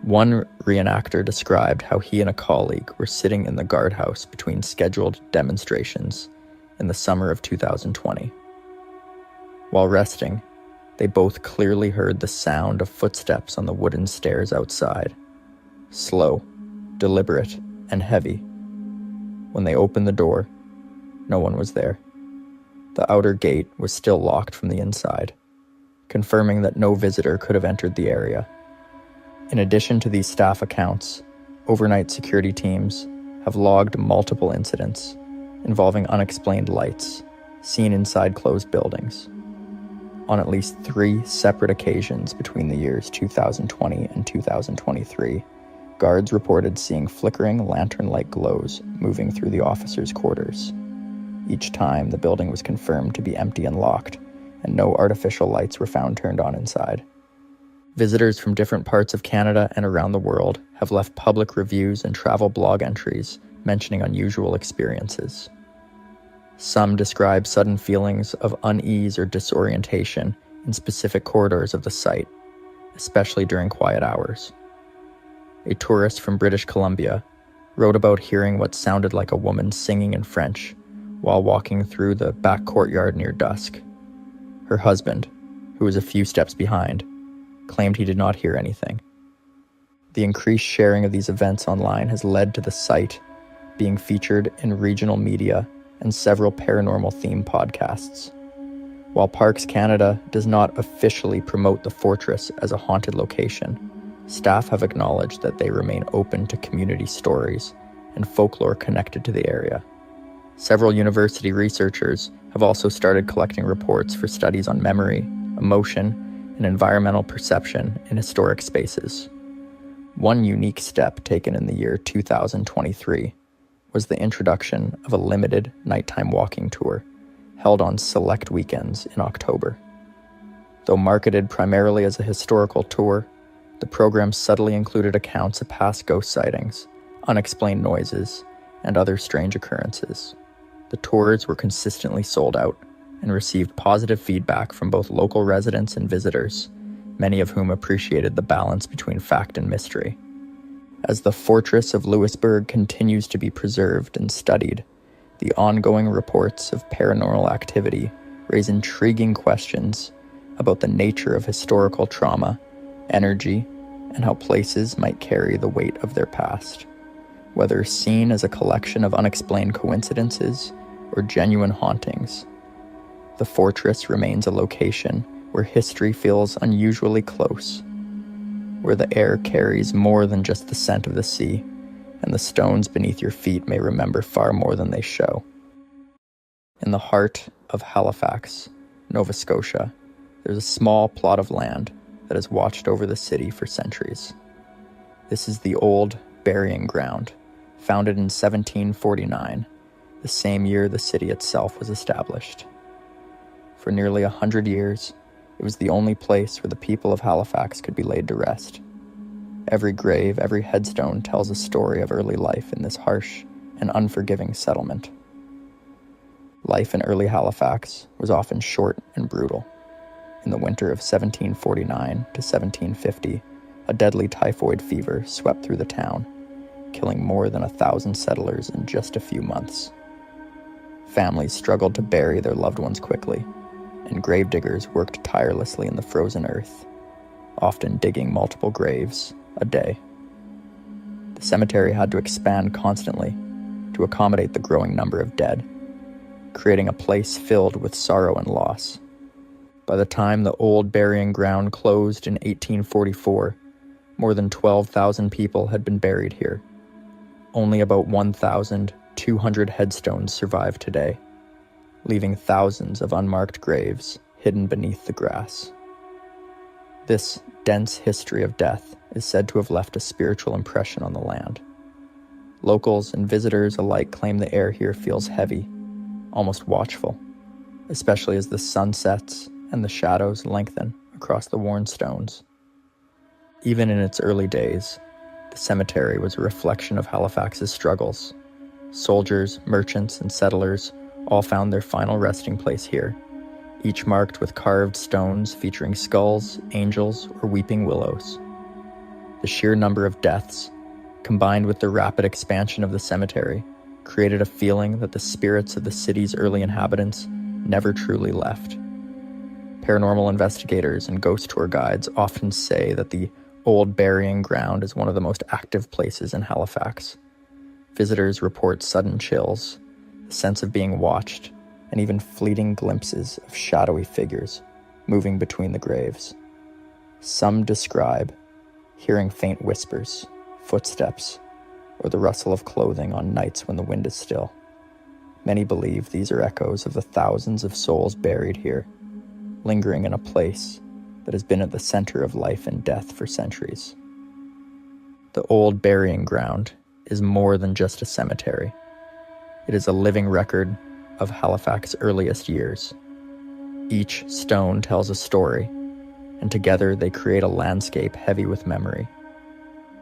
One reenactor described how he and a colleague were sitting in the guardhouse between scheduled demonstrations in the summer of 2020. While resting, they both clearly heard the sound of footsteps on the wooden stairs outside. Slow, deliberate, and heavy. When they opened the door, no one was there. The outer gate was still locked from the inside, confirming that no visitor could have entered the area. In addition to these staff accounts, overnight security teams have logged multiple incidents involving unexplained lights seen inside closed buildings. On at least 3 separate occasions between the years 2020 and 2023, guards reported seeing flickering lantern-like glows moving through the officers' quarters. Each time, the building was confirmed to be empty and locked, and no artificial lights were found turned on inside. Visitors from different parts of Canada and around the world have left public reviews and travel blog entries mentioning unusual experiences. Some describe sudden feelings of unease or disorientation in specific corridors of the site, especially during quiet hours. A tourist from British Columbia wrote about hearing what sounded like a woman singing in French while walking through the back courtyard near dusk. Her husband, who was a few steps behind, claimed he did not hear anything. The increased sharing of these events online has led to the site being featured in regional media and several paranormal-themed podcasts. While Parks Canada does not officially promote the Fortress as a haunted location, staff have acknowledged that they remain open to community stories and folklore connected to the area. Several university researchers have also started collecting reports for studies on memory, emotion, and environmental perception in historic spaces. One unique step taken in the year 2023 was the introduction of a limited nighttime walking tour held on select weekends in October. Though marketed primarily as a historical tour, the program subtly included accounts of past ghost sightings, unexplained noises, and other strange occurrences. The tours were consistently sold out and received positive feedback from both local residents and visitors, many of whom appreciated the balance between fact and mystery. As the Fortress of Louisbourg continues to be preserved and studied, the ongoing reports of paranormal activity raise intriguing questions about the nature of historical trauma, energy, and how places might carry the weight of their past. Whether seen as a collection of unexplained coincidences or genuine hauntings, the Fortress remains a location where history feels unusually close, where the air carries more than just the scent of the sea, and the stones beneath your feet may remember far more than they show. In the heart of Halifax, Nova Scotia, there's a small plot of land that has watched over the city for centuries. This is the old burying ground, founded in 1749, the same year the city itself was established. For nearly 100 years, it was the only place where the people of Halifax could be laid to rest. Every grave, every headstone tells a story of early life in this harsh and unforgiving settlement. Life in early Halifax was often short and brutal. In the winter of 1749 to 1750, a deadly typhoid fever swept through the town, killing more than 1,000 settlers in just a few months. Families struggled to bury their loved ones quickly, and gravediggers worked tirelessly in the frozen earth, often digging multiple graves a day. The cemetery had to expand constantly to accommodate the growing number of dead, creating a place filled with sorrow and loss. By the time the old burying ground closed in 1844, more than 12,000 people had been buried here. Only about 1,200 headstones survive today, leaving thousands of unmarked graves hidden beneath the grass. This dense history of death is said to have left a spiritual impression on the land. Locals and visitors alike claim the air here feels heavy, almost watchful, especially as the sun sets and the shadows lengthen across the worn stones. Even in its early days, the cemetery was a reflection of Halifax's struggles. Soldiers, merchants, and settlers all found their final resting place here, each marked with carved stones featuring skulls, angels, or weeping willows. The sheer number of deaths, combined with the rapid expansion of the cemetery, created a feeling that the spirits of the city's early inhabitants never truly left. Paranormal investigators and ghost tour guides often say that the old burying ground is one of the most active places in Halifax. Visitors report sudden chills, a sense of being watched, and even fleeting glimpses of shadowy figures moving between the graves. Some describe hearing faint whispers, footsteps, or the rustle of clothing on nights when the wind is still. Many believe these are echoes of the thousands of souls buried here, lingering in a place that has been at the center of life and death for centuries. The old burying ground is more than just a cemetery. It is a living record of Halifax's earliest years. Each stone tells a story, and together they create a landscape heavy with memory.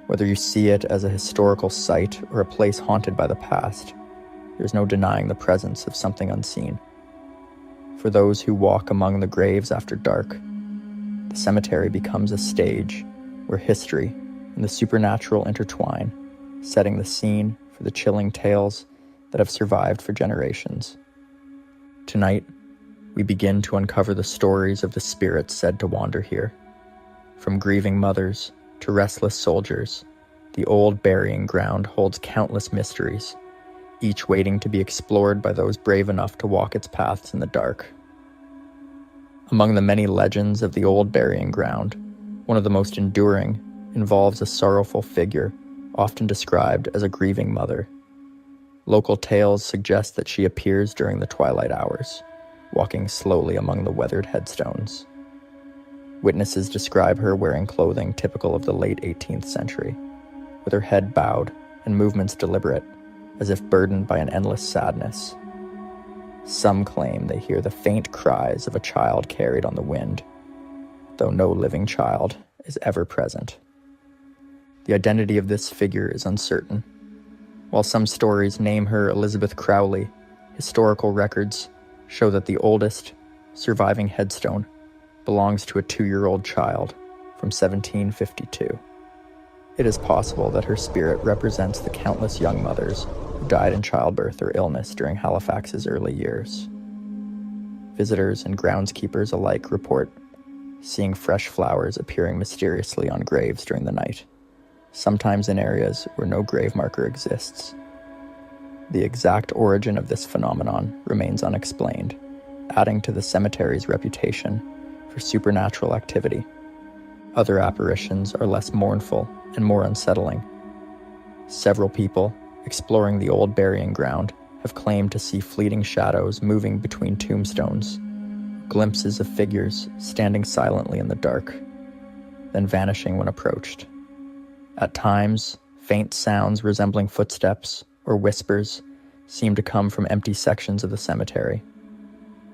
Whether you see it as a historical site or a place haunted by the past, there's no denying the presence of something unseen. For those who walk among the graves after dark, the cemetery becomes a stage where history and the supernatural intertwine, setting the scene for the chilling tales that have survived for generations. Tonight, we begin to uncover the stories of the spirits said to wander here. From grieving mothers to restless soldiers, the old burying ground holds countless mysteries, each waiting to be explored by those brave enough to walk its paths in the dark. Among the many legends of the old burying ground, one of the most enduring involves a sorrowful figure, often described as a grieving mother. Local tales suggest that she appears during the twilight hours, walking slowly among the weathered headstones. Witnesses describe her wearing clothing typical of the late 18th century, with her head bowed and movements deliberate, as if burdened by an endless sadness. Some claim they hear the faint cries of a child carried on the wind, though no living child is ever present. The identity of this figure is uncertain. While some stories name her Elizabeth Crowley, historical records show that the oldest surviving headstone belongs to a 2-year-old child from 1752. It is possible that her spirit represents the countless young mothers who died in childbirth or illness during Halifax's early years. Visitors and groundskeepers alike report seeing fresh flowers appearing mysteriously on graves during the night, sometimes in areas where no grave marker exists. The exact origin of this phenomenon remains unexplained, adding to the cemetery's reputation for supernatural activity. Other apparitions are less mournful and more unsettling. Several people exploring the old burying ground have claimed to see fleeting shadows moving between tombstones, glimpses of figures standing silently in the dark, then vanishing when approached. At times, faint sounds resembling footsteps or whispers seem to come from empty sections of the cemetery.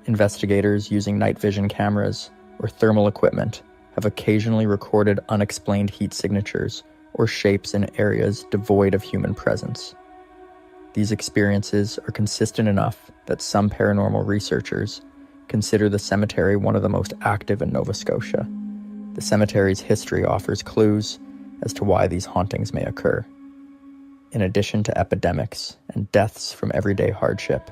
Investigators using night vision cameras or thermal equipment have occasionally recorded unexplained heat signatures or shapes in areas devoid of human presence. These experiences are consistent enough that some paranormal researchers consider the cemetery one of the most active in Nova Scotia. The cemetery's history offers clues as to why these hauntings may occur. In addition to epidemics and deaths from everyday hardship,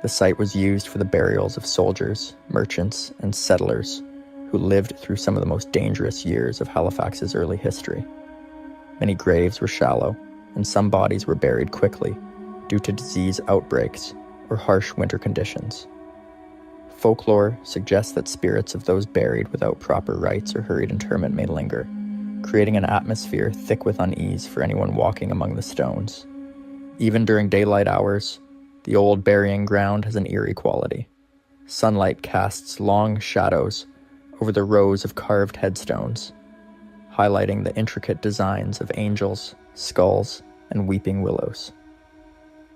the site was used for the burials of soldiers, merchants, and settlers who lived through some of the most dangerous years of Halifax's early history. Many graves were shallow, and some bodies were buried quickly due to disease outbreaks or harsh winter conditions. Folklore suggests that spirits of those buried without proper rites or hurried interment may linger, creating an atmosphere thick with unease for anyone walking among the stones. Even during daylight hours, The old burying ground has an eerie quality. Sunlight casts long shadows over the rows of carved headstones, highlighting the intricate designs of angels, skulls, and weeping willows.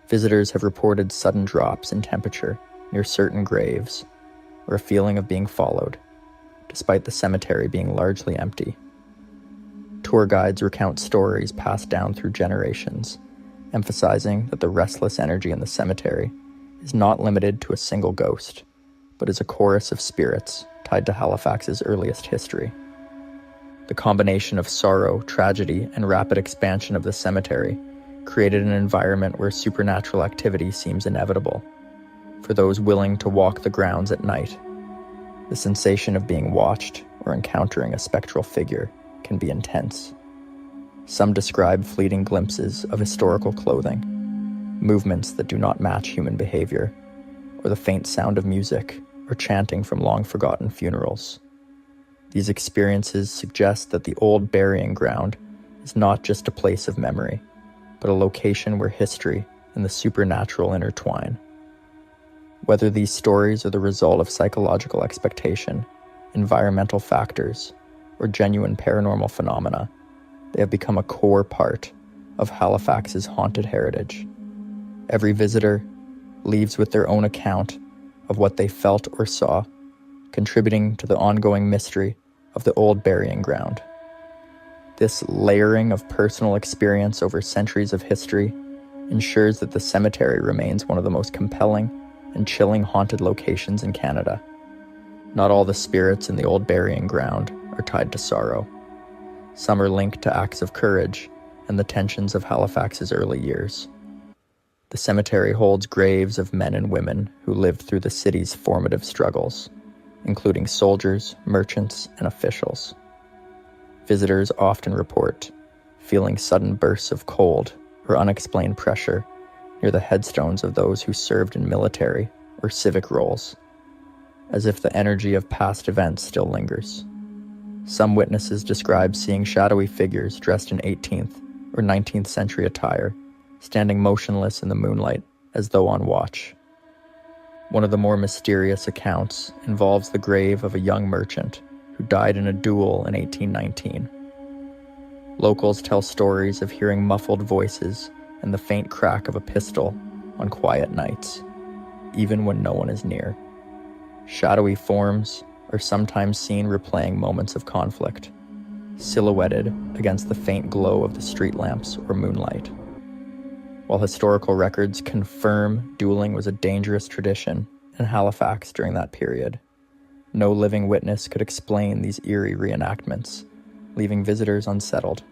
Visitors have reported sudden drops in temperature near certain graves, or a feeling of being followed, despite the cemetery being largely empty. Tour guides recount stories passed down through generations, emphasizing that the restless energy in the cemetery is not limited to a single ghost, but is a chorus of spirits tied to Halifax's earliest history. The combination of sorrow, tragedy, and rapid expansion of the cemetery created an environment where supernatural activity seems inevitable. For those willing to walk the grounds at night, the sensation of being watched or encountering a spectral figure can be intense. Some describe fleeting glimpses of historical clothing, movements that do not match human behavior, or the faint sound of music or chanting from long-forgotten funerals. These experiences suggest that the old burying ground is not just a place of memory, but a location where history and the supernatural intertwine. Whether these stories are the result of psychological expectation, environmental factors, or genuine paranormal phenomena, they have become a core part of Halifax's haunted heritage. Every visitor leaves with their own account of what they felt or saw, contributing to the ongoing mystery of the old burying ground. This layering of personal experience over centuries of history ensures that the cemetery remains one of the most compelling and chilling haunted locations in Canada. Not all the spirits in the old burying ground are tied to sorrow. Some are linked to acts of courage and the tensions of Halifax's early years. The cemetery holds graves of men and women who lived through the city's formative struggles, including soldiers, merchants, and officials. Visitors often report feeling sudden bursts of cold or unexplained pressure near the headstones of those who served in military or civic roles, as if the energy of past events still lingers. Some witnesses describe seeing shadowy figures dressed in 18th or 19th century attire, standing motionless in the moonlight as though on watch. One of the more mysterious accounts involves the grave of a young merchant who died in a duel in 1819. Locals tell stories of hearing muffled voices and the faint crack of a pistol on quiet nights, even when no one is near. Shadowy forms are sometimes seen replaying moments of conflict, silhouetted against the faint glow of the street lamps or moonlight. While historical records confirm dueling was a dangerous tradition in Halifax during that period, no living witness could explain these eerie reenactments, leaving visitors unsettled.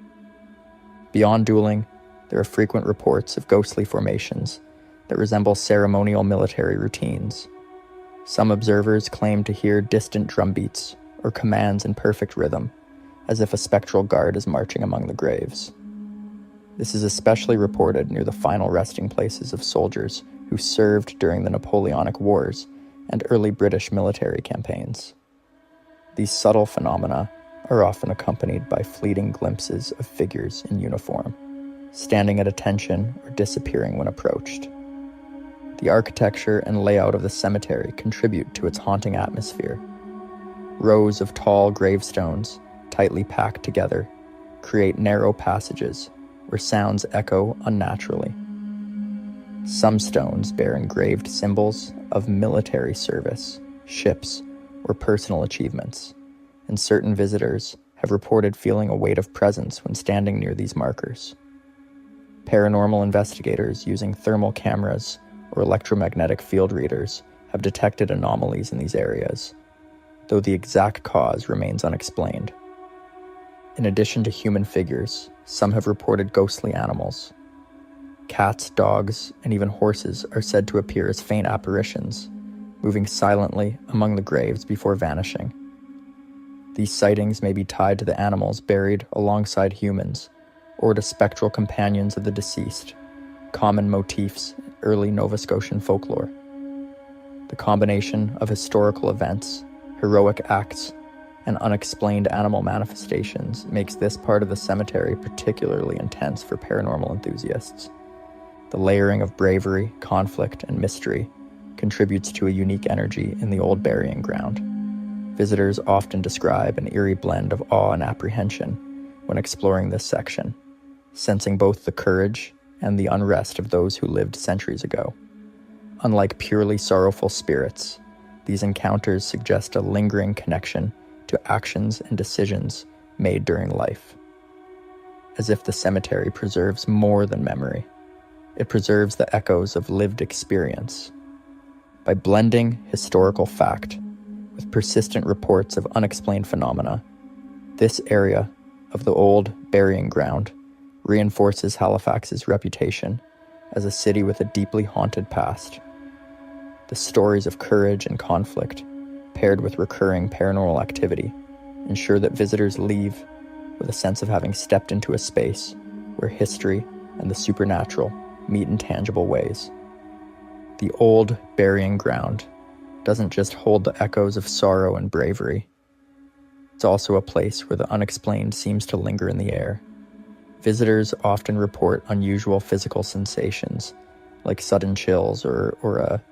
Beyond dueling, there are frequent reports of ghostly formations that resemble ceremonial military routines. Some observers claim to hear distant drumbeats or commands in perfect rhythm, as if a spectral guard is marching among the graves. This is especially reported near the final resting places of soldiers who served during the Napoleonic Wars and early British military campaigns. These subtle phenomena are often accompanied by fleeting glimpses of figures in uniform, standing at attention or disappearing when approached. The architecture and layout of the cemetery contribute to its haunting atmosphere. Rows of tall gravestones, tightly packed together, create narrow passages where sounds echo unnaturally. Some stones bear engraved symbols of military service, ships, or personal achievements, and certain visitors have reported feeling a weight of presence when standing near these markers. Paranormal investigators using thermal cameras or electromagnetic field readers have detected anomalies in these areas, though the exact cause remains unexplained. In addition to human figures, some have reported ghostly animals. Cats, dogs, and even horses are said to appear as faint apparitions, moving silently among the graves before vanishing. These sightings may be tied to the animals buried alongside humans, or to spectral companions of the deceased, common motifs in early Nova Scotian folklore. The combination of historical events, heroic acts, and unexplained animal manifestations makes this part of the cemetery particularly intense for paranormal enthusiasts. The layering of bravery, conflict, and mystery contributes to a unique energy in the old burying ground. Visitors often describe an eerie blend of awe and apprehension when exploring this section, sensing both the courage and the unrest of those who lived centuries ago. Unlike purely sorrowful spirits, these encounters suggest a lingering connection to actions and decisions made during life. As if the cemetery preserves more than memory, it preserves the echoes of lived experience. By blending historical fact with persistent reports of unexplained phenomena, this area of the old burying ground reinforces Halifax's reputation as a city with a deeply haunted past. The stories of courage and conflict, paired with recurring paranormal activity, ensure that visitors leave with a sense of having stepped into a space where history and the supernatural meet in tangible ways. The old burying ground doesn't just hold the echoes of sorrow and bravery. It's also a place where the unexplained seems to linger in the air. Visitors often report unusual physical sensations, like sudden chills or a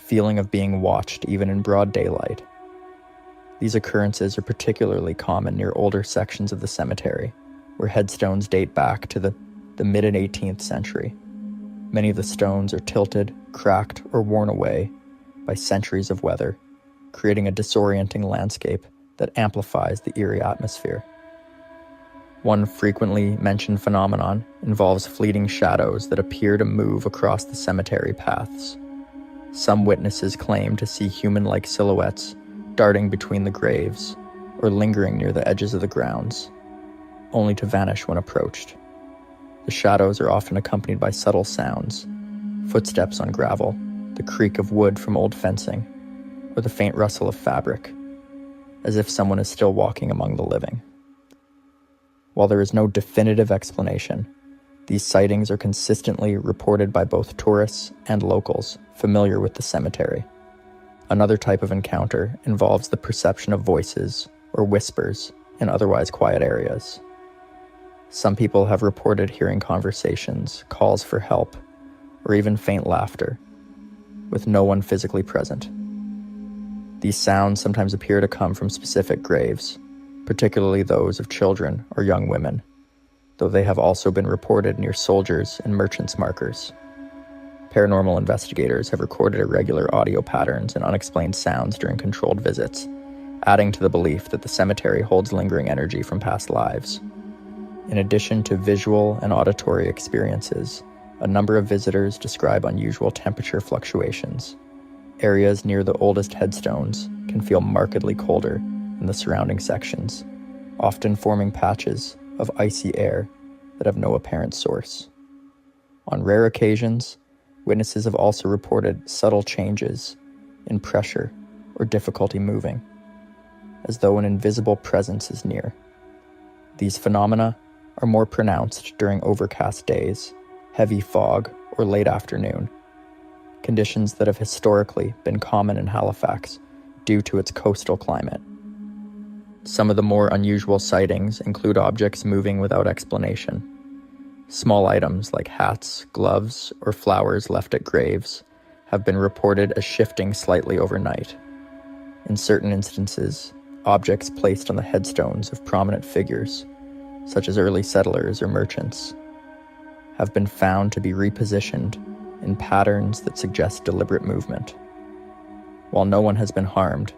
feeling of being watched even in broad daylight. These occurrences are particularly common near older sections of the cemetery, where headstones date back to the mid-18th century. Many of the stones are tilted, cracked, or worn away by centuries of weather, creating a disorienting landscape that amplifies the eerie atmosphere. One frequently mentioned phenomenon involves fleeting shadows that appear to move across the cemetery paths. Some witnesses claim to see human-like silhouettes darting between the graves or lingering near the edges of the grounds, only to vanish when approached. The shadows are often accompanied by subtle sounds, footsteps on gravel, the creak of wood from old fencing, or the faint rustle of fabric, as if someone is still walking among the living. While there is no definitive explanation, these sightings are consistently reported by both tourists and locals familiar with the cemetery. Another type of encounter involves the perception of voices or whispers in otherwise quiet areas. Some people have reported hearing conversations, calls for help, or even faint laughter, with no one physically present. These sounds sometimes appear to come from specific graves, particularly those of children or young women, though they have also been reported near soldiers and merchants' markers. Paranormal investigators have recorded irregular audio patterns and unexplained sounds during controlled visits, adding to the belief that the cemetery holds lingering energy from past lives. In addition to visual and auditory experiences, a number of visitors describe unusual temperature fluctuations. Areas near the oldest headstones can feel markedly colder than the surrounding sections, often forming patches of icy air that have no apparent source. On rare occasions, witnesses have also reported subtle changes in pressure or difficulty moving, as though an invisible presence is near. These phenomena are more pronounced during overcast days, heavy fog, or late afternoon, conditions that have historically been common in Halifax due to its coastal climate. Some of the more unusual sightings include objects moving without explanation. Small items like hats, gloves, or flowers left at graves have been reported as shifting slightly overnight. In certain instances, objects placed on the headstones of prominent figures, such as early settlers or merchants, have been found to be repositioned in patterns that suggest deliberate movement. While no one has been harmed,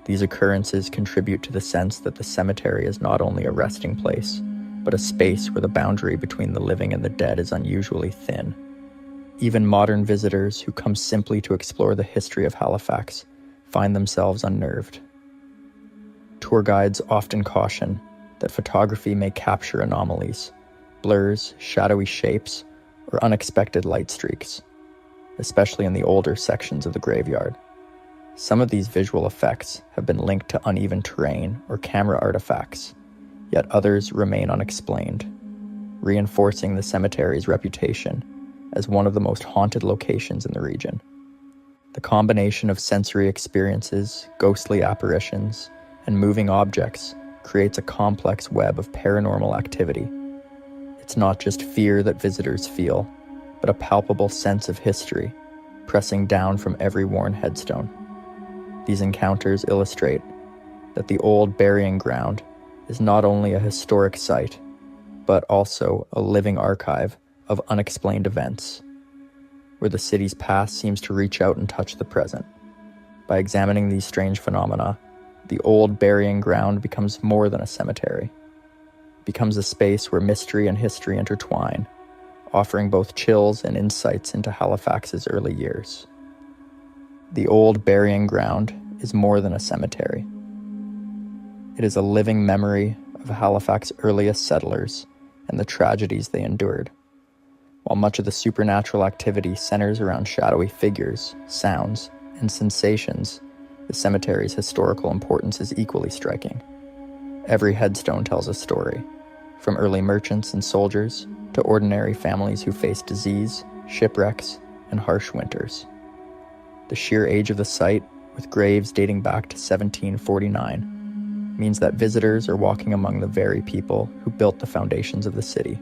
these occurrences contribute to the sense that the cemetery is not only a resting place, but a space where the boundary between the living and the dead is unusually thin. Even modern visitors who come simply to explore the history of Halifax find themselves unnerved. Tour guides often caution that photography may capture anomalies, blurs, shadowy shapes, or unexpected light streaks, especially in the older sections of the graveyard. Some of these visual effects have been linked to uneven terrain or camera artifacts, yet others remain unexplained, reinforcing the cemetery's reputation as one of the most haunted locations in the region. The combination of sensory experiences, ghostly apparitions, and moving objects creates a complex web of paranormal activity. It's not just fear that visitors feel, but a palpable sense of history pressing down from every worn headstone. These encounters illustrate that the old burying ground is not only a historic site, but also a living archive of unexplained events, where the city's past seems to reach out and touch the present. By examining these strange phenomena, the old burying ground becomes more than a cemetery. It becomes a space where mystery and history intertwine, offering both chills and insights into Halifax's early years. The old burying ground is more than a cemetery. It is a living memory of Halifax's earliest settlers and the tragedies they endured. While much of the supernatural activity centers around shadowy figures, sounds, and sensations, the cemetery's historical importance is equally striking. Every headstone tells a story, from early merchants and soldiers to ordinary families who faced disease, shipwrecks, and harsh winters. The sheer age of the site, with graves dating back to 1749, means that visitors are walking among the very people who built the foundations of the city.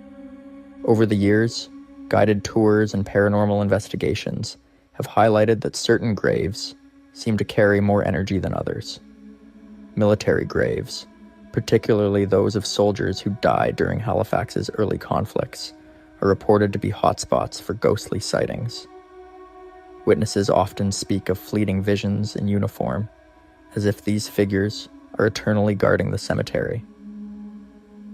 Over the years, guided tours and paranormal investigations have highlighted that certain graves seem to carry more energy than others. Military graves, particularly those of soldiers who died during Halifax's early conflicts, are reported to be hotspots for ghostly sightings. Witnesses often speak of fleeting visions in uniform, as if these figures are eternally guarding the cemetery.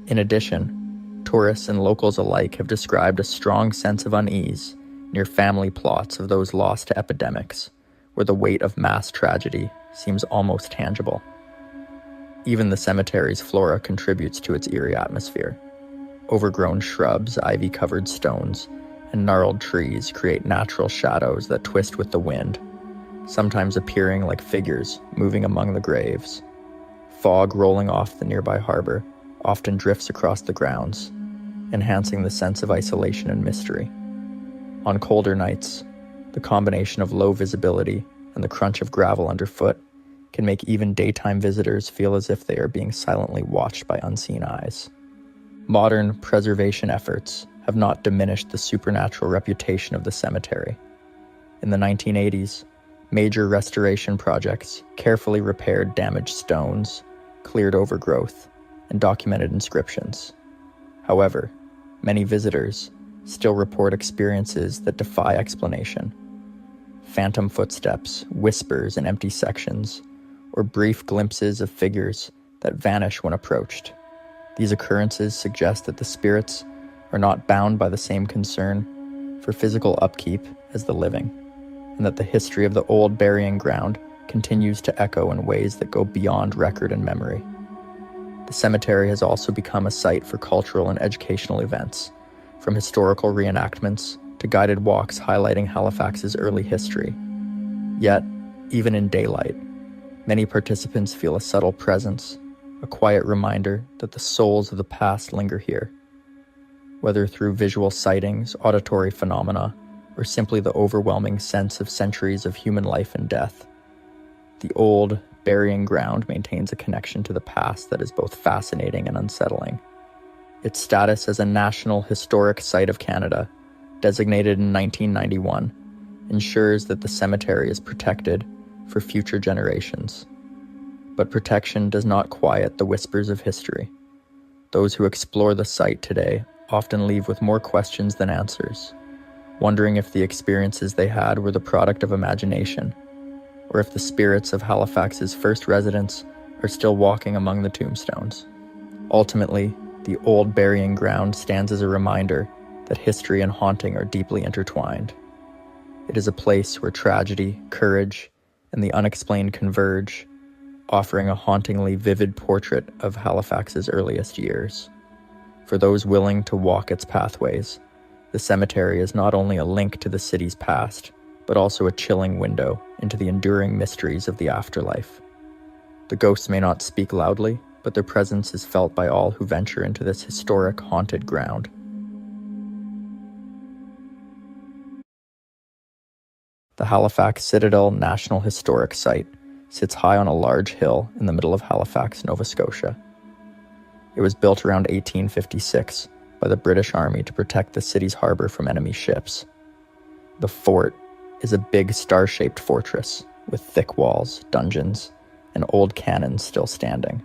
In addition, tourists and locals alike have described a strong sense of unease near family plots of those lost to epidemics, where the weight of mass tragedy seems almost tangible. Even the cemetery's flora contributes to its eerie atmosphere. Overgrown shrubs, ivy-covered stones, and gnarled trees create natural shadows that twist with the wind, sometimes appearing like figures moving among the graves. Fog rolling off the nearby harbor often drifts across the grounds, enhancing the sense of isolation and mystery. On colder nights, the combination of low visibility and the crunch of gravel underfoot can make even daytime visitors feel as if they are being silently watched by unseen eyes. Modern preservation efforts have not diminished the supernatural reputation of the cemetery. In the 1980s, major restoration projects carefully repaired damaged stones, cleared overgrowth, and documented inscriptions. However, many visitors still report experiences that defy explanation. Phantom footsteps, whispers in empty sections, or brief glimpses of figures that vanish when approached. These occurrences suggest that the spirits are not bound by the same concern for physical upkeep as the living, and that the history of the old burying ground continues to echo in ways that go beyond record and memory. The cemetery has also become a site for cultural and educational events, from historical reenactments to guided walks highlighting Halifax's early history. Yet, even in daylight, many participants feel a subtle presence, a quiet reminder that the souls of the past linger here. Whether through visual sightings, auditory phenomena, or simply the overwhelming sense of centuries of human life and death, the old burying ground maintains a connection to the past that is both fascinating and unsettling. Its status as a National Historic Site of Canada, designated in 1991, ensures that the cemetery is protected for future generations. But protection does not quiet the whispers of history. Those who explore the site today often leave with more questions than answers, wondering if the experiences they had were the product of imagination, or if the spirits of Halifax's first residents are still walking among the tombstones. Ultimately, the old burying ground stands as a reminder that history and haunting are deeply intertwined. It is a place where tragedy, courage, and the unexplained converge, offering a hauntingly vivid portrait of Halifax's earliest years. For those willing to walk its pathways, the cemetery is not only a link to the city's past, but also a chilling window into the enduring mysteries of the afterlife. The ghosts may not speak loudly, but their presence is felt by all who venture into this historic, haunted ground. The Halifax Citadel National Historic Site sits high on a large hill in the middle of Halifax, Nova Scotia. It was built around 1856 by the British Army to protect the city's harbor from enemy ships. The fort is a big star-shaped fortress with thick walls, dungeons, and old cannons still standing.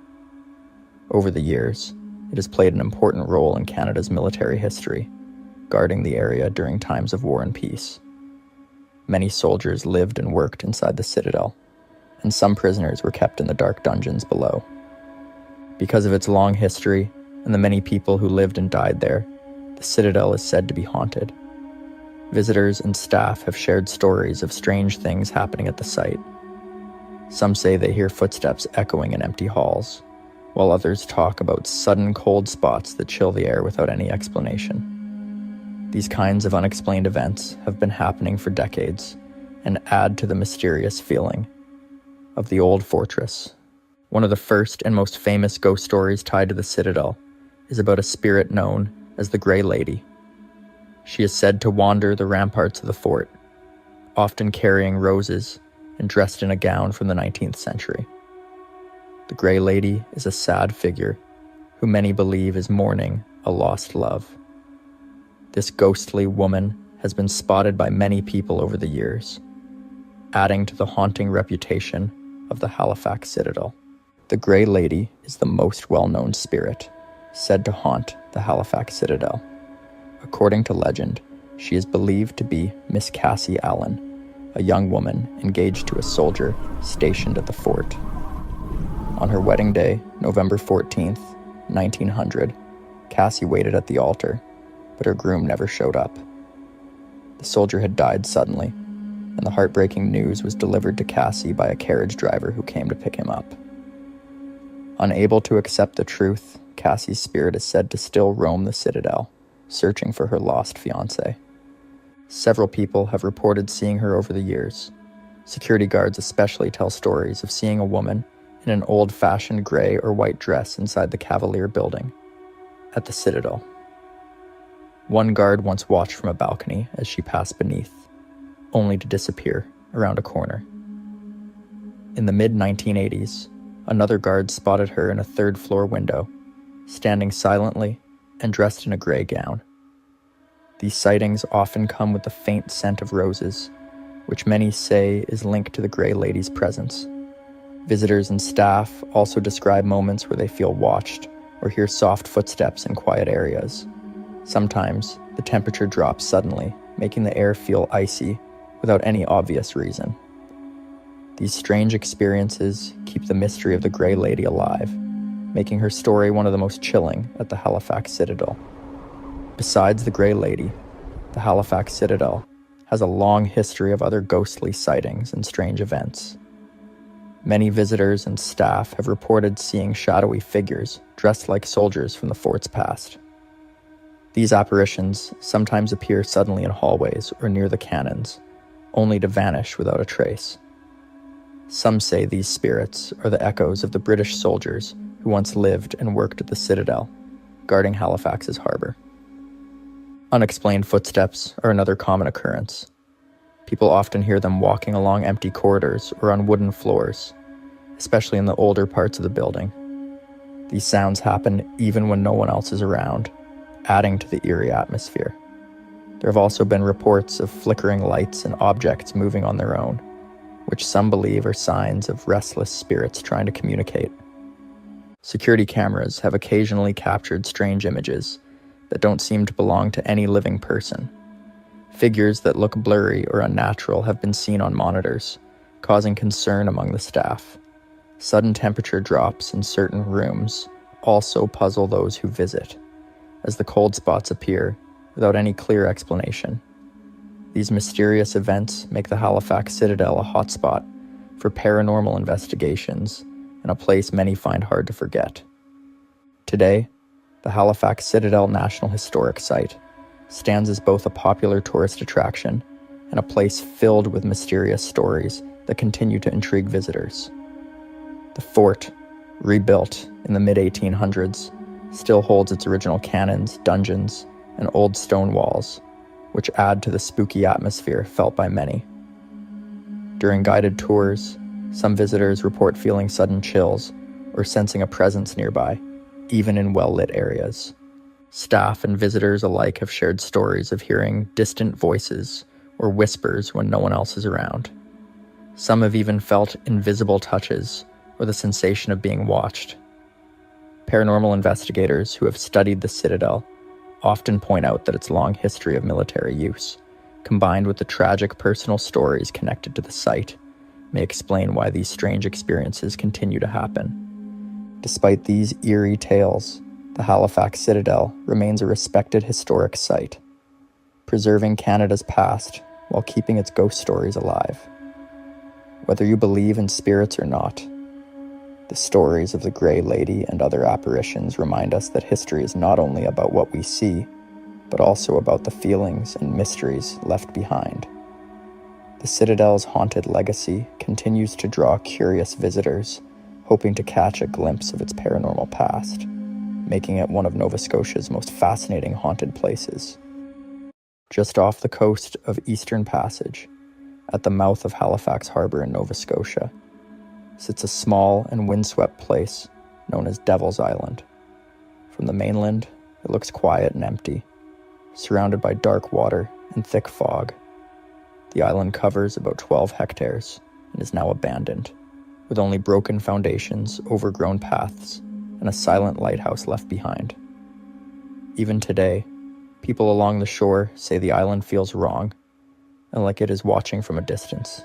Over the years, it has played an important role in Canada's military history, guarding the area during times of war and peace. Many soldiers lived and worked inside the Citadel, and some prisoners were kept in the dark dungeons below. Because of its long history and the many people who lived and died there, the Citadel is said to be haunted. Visitors and staff have shared stories of strange things happening at the site. Some say they hear footsteps echoing in empty halls, while others talk about sudden cold spots that chill the air without any explanation. These kinds of unexplained events have been happening for decades and add to the mysterious feeling of the old fortress. One of the first and most famous ghost stories tied to the Citadel is about a spirit known as the Grey Lady. She is said to wander the ramparts of the fort, often carrying roses and dressed in a gown from the 19th century. The Grey Lady is a sad figure who many believe is mourning a lost love. This ghostly woman has been spotted by many people over the years, adding to the haunting reputation of the Halifax Citadel. The Grey Lady is the most well-known spirit said to haunt the Halifax Citadel. According to legend, she is believed to be Miss Cassie Allen, a young woman engaged to a soldier stationed at the fort. On her wedding day, November 14th, 1900, Cassie waited at the altar, but her groom never showed up. The soldier had died suddenly, and the heartbreaking news was delivered to Cassie by a carriage driver who came to pick him up. Unable to accept the truth, Cassie's spirit is said to still roam the Citadel, searching for her lost fiancé. Several people have reported seeing her over the years. Security guards especially tell stories of seeing a woman in an old-fashioned gray or white dress inside the Cavalier building at the Citadel. One guard once watched from a balcony as she passed beneath, only to disappear around a corner. In the mid-1980s, another guard spotted her in a third-floor window, standing silently and dressed in a gray gown. These sightings often come with the faint scent of roses, which many say is linked to the Grey Lady's presence. Visitors and staff also describe moments where they feel watched or hear soft footsteps in quiet areas. Sometimes, the temperature drops suddenly, making the air feel icy without any obvious reason. These strange experiences keep the mystery of the Grey Lady alive, making her story one of the most chilling at the Halifax Citadel. Besides the Grey Lady, the Halifax Citadel has a long history of other ghostly sightings and strange events. Many visitors and staff have reported seeing shadowy figures dressed like soldiers from the fort's past. These apparitions sometimes appear suddenly in hallways or near the cannons, only to vanish without a trace. Some say these spirits are the echoes of the British soldiers who once lived and worked at the Citadel, guarding Halifax's harbor. Unexplained footsteps are another common occurrence. People often hear them walking along empty corridors or on wooden floors, especially in the older parts of the building. These sounds happen even when no one else is around, adding to the eerie atmosphere. There have also been reports of flickering lights and objects moving on their own, which some believe are signs of restless spirits trying to communicate. Security cameras have occasionally captured strange images that don't seem to belong to any living person. Figures that look blurry or unnatural have been seen on monitors, causing concern among the staff. Sudden temperature drops in certain rooms also puzzle those who visit, as the cold spots appear without any clear explanation. These mysterious events make the Halifax Citadel a hotspot for paranormal investigations and a place many find hard to forget. Today, the Halifax Citadel National Historic Site stands as both a popular tourist attraction and a place filled with mysterious stories that continue to intrigue visitors. The fort, rebuilt in the mid-1800s, still holds its original cannons, dungeons, and old stone walls, which add to the spooky atmosphere felt by many. During guided tours, some visitors report feeling sudden chills or sensing a presence nearby, even in well-lit areas. Staff and visitors alike have shared stories of hearing distant voices or whispers when no one else is around. Some have even felt invisible touches or the sensation of being watched. Paranormal investigators who have studied the Citadel often point out that its long history of military use, combined with the tragic personal stories connected to the site, may explain why these strange experiences continue to happen. Despite these eerie tales, the Halifax Citadel remains a respected historic site, preserving Canada's past while keeping its ghost stories alive. Whether you believe in spirits or not, the stories of the Grey Lady and other apparitions remind us that history is not only about what we see, but also about the feelings and mysteries left behind. The Citadel's haunted legacy continues to draw curious visitors, hoping to catch a glimpse of its paranormal past, making it one of Nova Scotia's most fascinating haunted places. Just off the coast of Eastern Passage, at the mouth of Halifax Harbour in Nova Scotia, sits a small and windswept place known as Devil's Island. From the mainland, it looks quiet and empty, surrounded by dark water and thick fog. The island covers about 12 hectares and is now abandoned, with only broken foundations, overgrown paths, and a silent lighthouse left behind. Even today, people along the shore say the island feels wrong and like it is watching from a distance.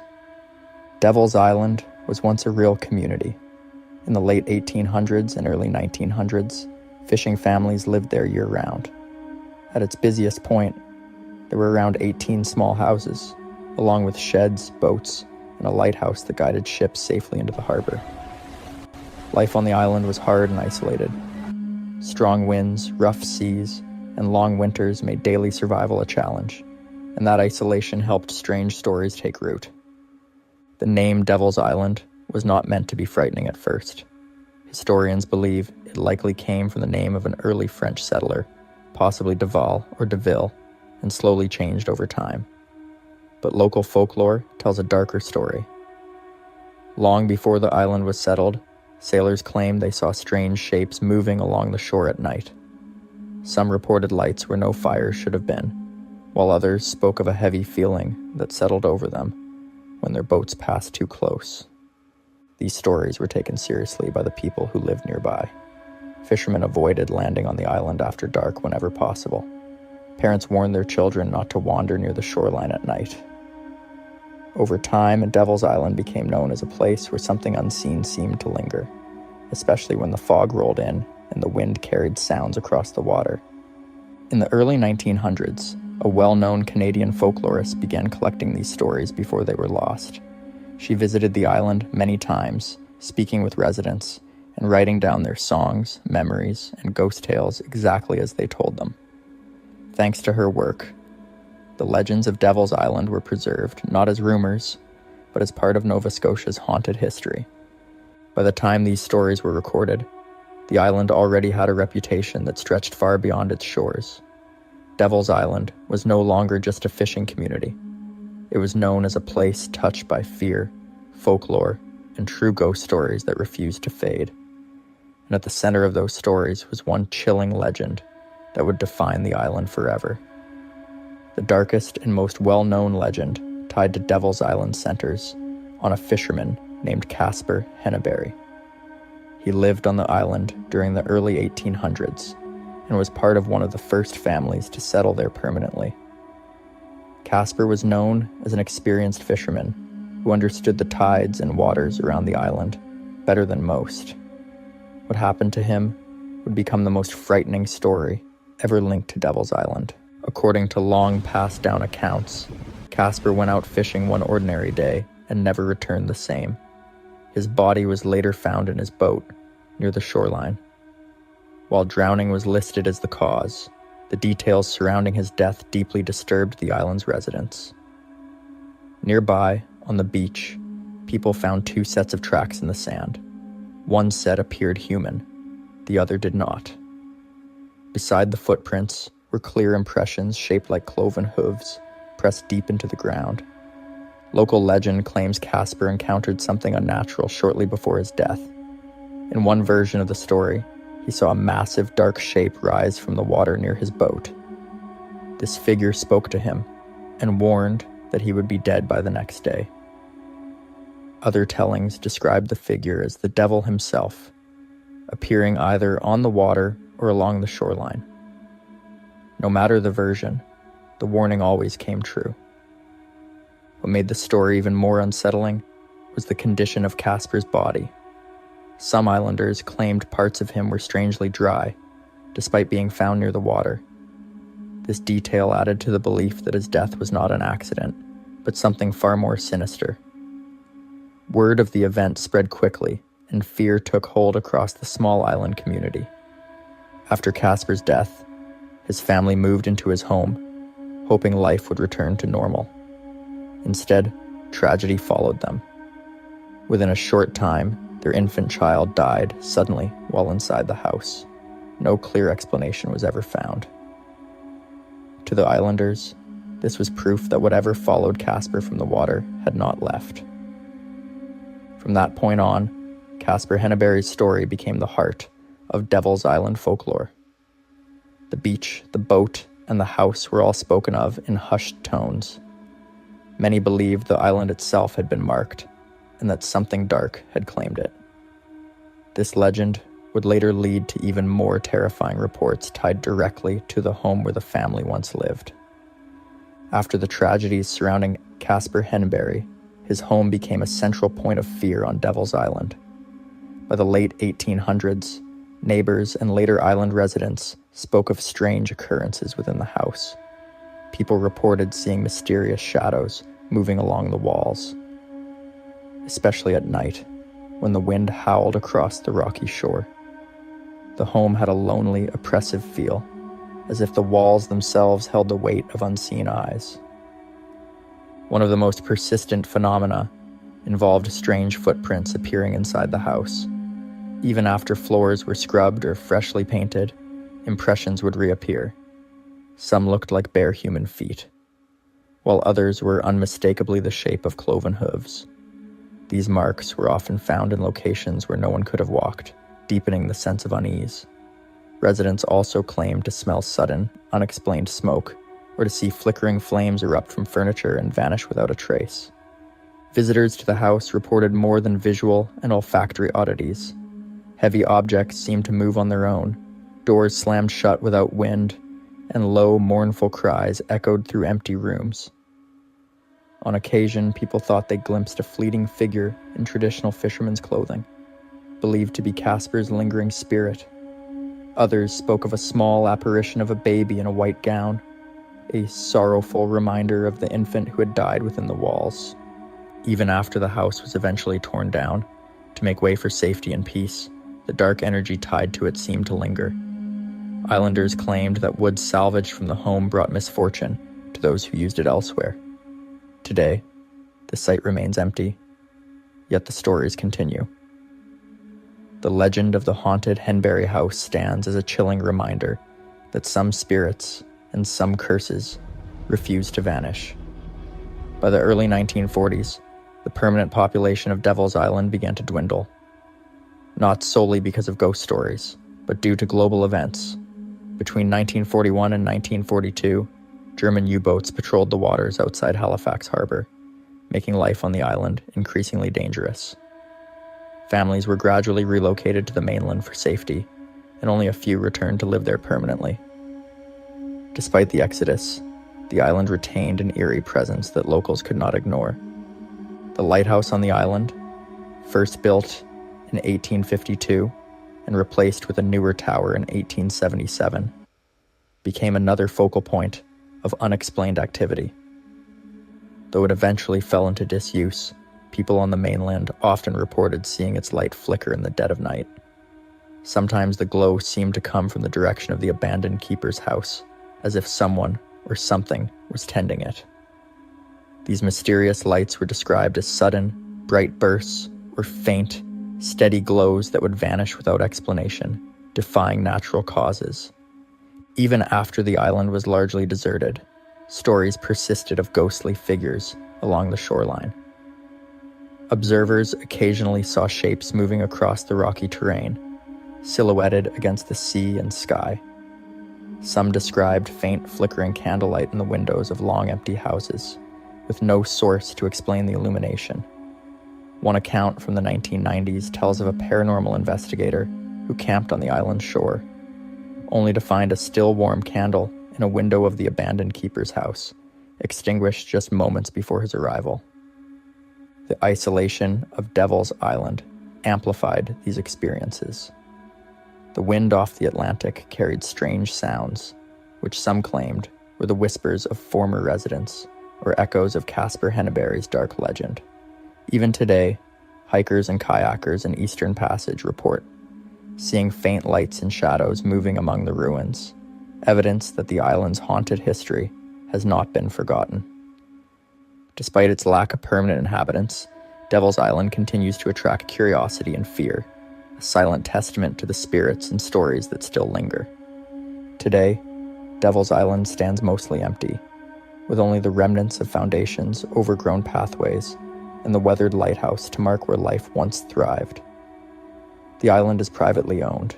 Devil's Island was once a real community. In the late 1800s and early 1900s, fishing families lived there year-round. At its busiest point, there were around 18 small houses, along with sheds, boats, and a lighthouse that guided ships safely into the harbor. Life on the island was hard and isolated. Strong winds, rough seas, and long winters made daily survival a challenge, and that isolation helped strange stories take root. The name Devil's Island was not meant to be frightening at first. Historians believe it likely came from the name of an early French settler, possibly Duval or Deville, and slowly changed over time. But local folklore tells a darker story. Long before the island was settled, sailors claimed they saw strange shapes moving along the shore at night. Some reported lights where no fires should have been, while others spoke of a heavy feeling that settled over them when their boats passed too close. These stories were taken seriously by the people who lived nearby. Fishermen avoided landing on the island after dark whenever possible. Parents warned their children not to wander near the shoreline at night. Over time, Devil's Island became known as a place where something unseen seemed to linger, especially when the fog rolled in and the wind carried sounds across the water. In the early 1900s, a well-known Canadian folklorist began collecting these stories before they were lost. She visited the island many times, speaking with residents and writing down their songs, memories, and ghost tales exactly as they told them. Thanks to her work, the legends of Devil's Island were preserved not as rumors, but as part of Nova Scotia's haunted history. By the time these stories were recorded, the island already had a reputation that stretched far beyond its shores. Devil's Island was no longer just a fishing community. It was known as a place touched by fear, folklore, and true ghost stories that refused to fade. And at the center of those stories was one chilling legend that would define the island forever. The darkest and most well-known legend tied to Devil's Island centers on a fisherman named Caspar Henneberry. He lived on the island during the early 1800s and was part of one of the first families to settle there permanently. Caspar was known as an experienced fisherman who understood the tides and waters around the island better than most. What happened to him would become the most frightening story ever linked to Devil's Island. According to long passed down accounts, Caspar went out fishing one ordinary day and never returned the same. His body was later found in his boat near the shoreline. While drowning was listed as the cause, the details surrounding his death deeply disturbed the island's residents. Nearby, on the beach, people found two sets of tracks in the sand. One set appeared human, the other did not. Beside the footprints were clear impressions shaped like cloven hooves, pressed deep into the ground. Local legend claims Caspar encountered something unnatural shortly before his death. In one version of the story, he he saw a massive dark shape rise from the water near his boat. This figure spoke to him and warned that he would be dead by the next day. Other tellings described the figure as the devil himself, appearing either on the water or along the shoreline. No matter the version, the warning always came true. What made the story even more unsettling was the condition of Casper's body. Some islanders claimed parts of him were strangely dry, despite being found near the water. This detail added to the belief that his death was not an accident, but something far more sinister. Word of the event spread quickly, and fear took hold across the small island community. After Casper's death, his family moved into his home, hoping life would return to normal. Instead, tragedy followed them. Within a short time, their infant child died suddenly while inside the house. No clear explanation was ever found. To the islanders, this was proof that whatever followed Casper from the water had not left. From that point on, Casper Henneberry's story became the heart of Devil's Island folklore. The beach, the boat, and the house were all spoken of in hushed tones. Many believed the island itself had been marked, and that something dark had claimed it. This legend would later lead to even more terrifying reports tied directly to the home where the family once lived. After the tragedies surrounding Casper Henneberry, his home became a central point of fear on Devil's Island. By the late 1800s, neighbors and later island residents spoke of strange occurrences within the house. People reported seeing mysterious shadows moving along the walls, especially at night, when the wind howled across the rocky shore. The home had a lonely, oppressive feel, as if the walls themselves held the weight of unseen eyes. One of the most persistent phenomena involved strange footprints appearing inside the house. Even after floors were scrubbed or freshly painted, impressions would reappear. Some looked like bare human feet, while others were unmistakably the shape of cloven hooves. These marks were often found in locations where no one could have walked, deepening the sense of unease. Residents also claimed to smell sudden, unexplained smoke, or to see flickering flames erupt from furniture and vanish without a trace. Visitors to the house reported more than visual and olfactory oddities. Heavy objects seemed to move on their own, doors slammed shut without wind, and low, mournful cries echoed through empty rooms. On occasion, people thought they glimpsed a fleeting figure in traditional fisherman's clothing, believed to be Casper's lingering spirit. Others spoke of a small apparition of a baby in a white gown, a sorrowful reminder of the infant who had died within the walls. Even after the house was eventually torn down, to make way for safety and peace, the dark energy tied to it seemed to linger. Islanders claimed that wood salvaged from the home brought misfortune to those who used it elsewhere. Today, the site remains empty, yet the stories continue. The legend of the haunted Henneberry house stands as a chilling reminder that some spirits and some curses refuse to vanish. By the early 1940s, the permanent population of Devil's Island began to dwindle. Not solely because of ghost stories, but due to global events. Between 1941 and 1942, German U-boats patrolled the waters outside Halifax harbor, making life on the island increasingly dangerous. Families were gradually relocated to the mainland for safety, and only a few returned to live there permanently. Despite the exodus, the island retained an eerie presence that locals could not ignore. The lighthouse on the island, first built in 1852 and replaced with a newer tower in 1877, became another focal point of unexplained activity. Though it eventually fell into disuse, people on the mainland often reported seeing its light flicker in the dead of night. Sometimes the glow seemed to come from the direction of the abandoned keeper's house, as if someone or something was tending it. These mysterious lights were described as sudden, bright bursts, or faint, steady glows that would vanish without explanation, defying natural causes. Even after the island was largely deserted, stories persisted of ghostly figures along the shoreline. Observers occasionally saw shapes moving across the rocky terrain, silhouetted against the sea and sky. Some described faint flickering candlelight in the windows of long empty houses, with no source to explain the illumination. One account from the 1990s tells of a paranormal investigator who camped on the island's shore, only to find a still warm candle in a window of the abandoned keeper's house, extinguished just moments before his arrival. The isolation of Devil's Island amplified these experiences. The wind off the Atlantic carried strange sounds, which some claimed were the whispers of former residents or echoes of Caspar Henneberry's dark legend. Even today, hikers and kayakers in Eastern Passage report seeing faint lights and shadows moving among the ruins, evidence that the island's haunted history has not been forgotten. Despite its lack of permanent inhabitants, Devil's Island continues to attract curiosity and fear, a silent testament to the spirits and stories that still linger. Today, Devil's Island stands mostly empty, with only the remnants of foundations, overgrown pathways, and the weathered lighthouse to mark where life once thrived. The island is privately owned,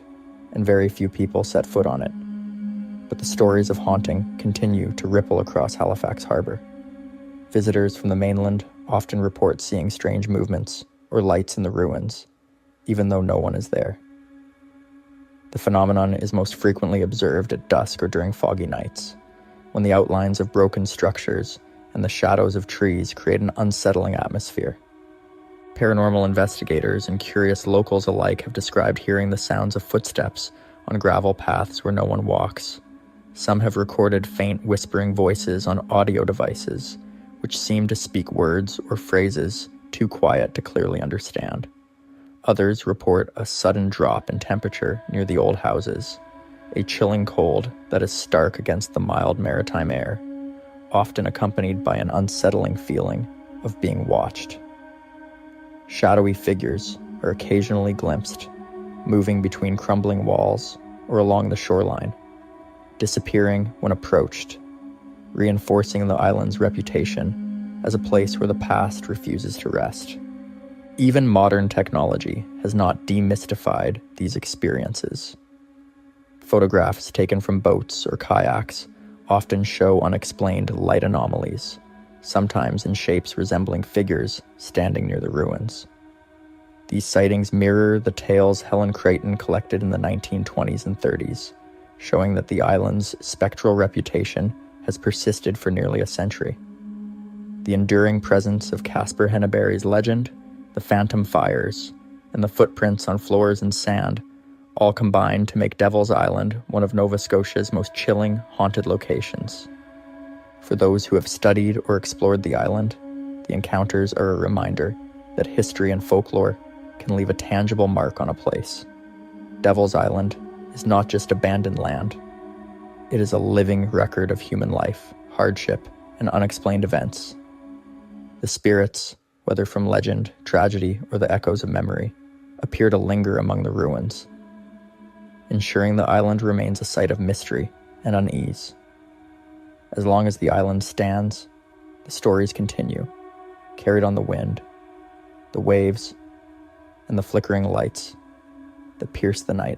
and very few people set foot on it, but the stories of haunting continue to ripple across Halifax Harbor. Visitors from the mainland often report seeing strange movements or lights in the ruins, even though no one is there. The phenomenon is most frequently observed at dusk or during foggy nights, when the outlines of broken structures and the shadows of trees create an unsettling atmosphere. Paranormal investigators and curious locals alike have described hearing the sounds of footsteps on gravel paths where no one walks. Some have recorded faint whispering voices on audio devices, which seem to speak words or phrases too quiet to clearly understand. Others report a sudden drop in temperature near the old houses, a chilling cold that is stark against the mild maritime air, often accompanied by an unsettling feeling of being watched. Shadowy figures are occasionally glimpsed, moving between crumbling walls or along the shoreline, disappearing when approached, reinforcing the island's reputation as a place where the past refuses to rest. Even modern technology has not demystified these experiences. Photographs taken from boats or kayaks often show unexplained light anomalies, sometimes in shapes resembling figures standing near the ruins. These sightings mirror the tales Helen Creighton collected in the 1920s and 30s, showing that the island's spectral reputation has persisted for nearly a century. The enduring presence of Caspar Henneberry's legend, the phantom fires, and the footprints on floors and sand all combine to make Devil's Island one of Nova Scotia's most chilling, haunted locations. For those who have studied or explored the island, the encounters are a reminder that history and folklore can leave a tangible mark on a place. Devil's Island is not just abandoned land. It is a living record of human life, hardship, and unexplained events. The spirits, whether from legend, tragedy, or the echoes of memory, appear to linger among the ruins, ensuring the island remains a site of mystery and unease. As long as the island stands, the stories continue, carried on the wind, the waves, and the flickering lights that pierce the night.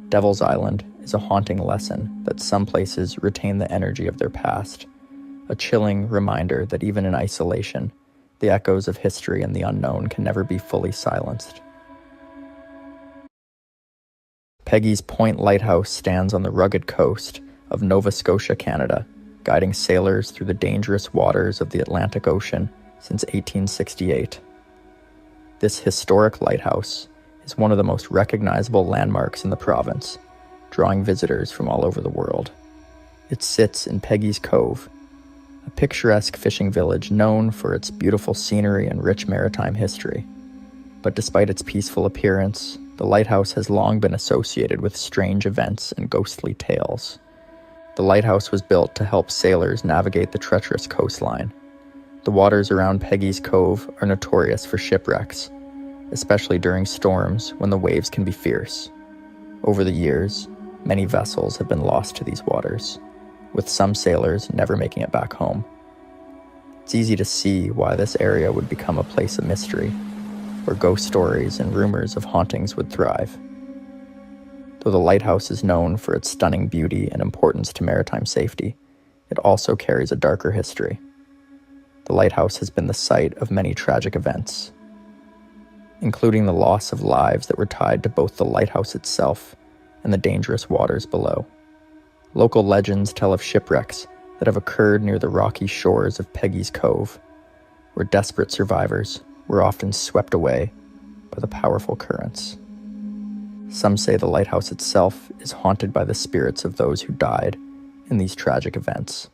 Devil's Island is a haunting lesson that some places retain the energy of their past, a chilling reminder that even in isolation, the echoes of history and the unknown can never be fully silenced. Peggy's Point Lighthouse stands on the rugged coast of Nova Scotia, Canada, guiding sailors through the dangerous waters of the Atlantic Ocean since 1868. This historic lighthouse is one of the most recognizable landmarks in the province, drawing visitors from all over the world. It sits in Peggy's Cove, a picturesque fishing village known for its beautiful scenery and rich maritime history. But despite its peaceful appearance, the lighthouse has long been associated with strange events and ghostly tales. The lighthouse was built to help sailors navigate the treacherous coastline. The waters around Peggy's Cove are notorious for shipwrecks, especially during storms when the waves can be fierce. Over the years, many vessels have been lost to these waters, with some sailors never making it back home. It's easy to see why this area would become a place of mystery. where ghost stories and rumors of hauntings would thrive. Though the lighthouse is known for its stunning beauty and importance to maritime safety, it also carries a darker history. The lighthouse has been the site of many tragic events, including the loss of lives that were tied to both the lighthouse itself and the dangerous waters below. Local legends tell of shipwrecks that have occurred near the rocky shores of Peggy's Cove, where desperate survivors were often swept away by the powerful currents. Some say the lighthouse itself is haunted by the spirits of those who died in these tragic events.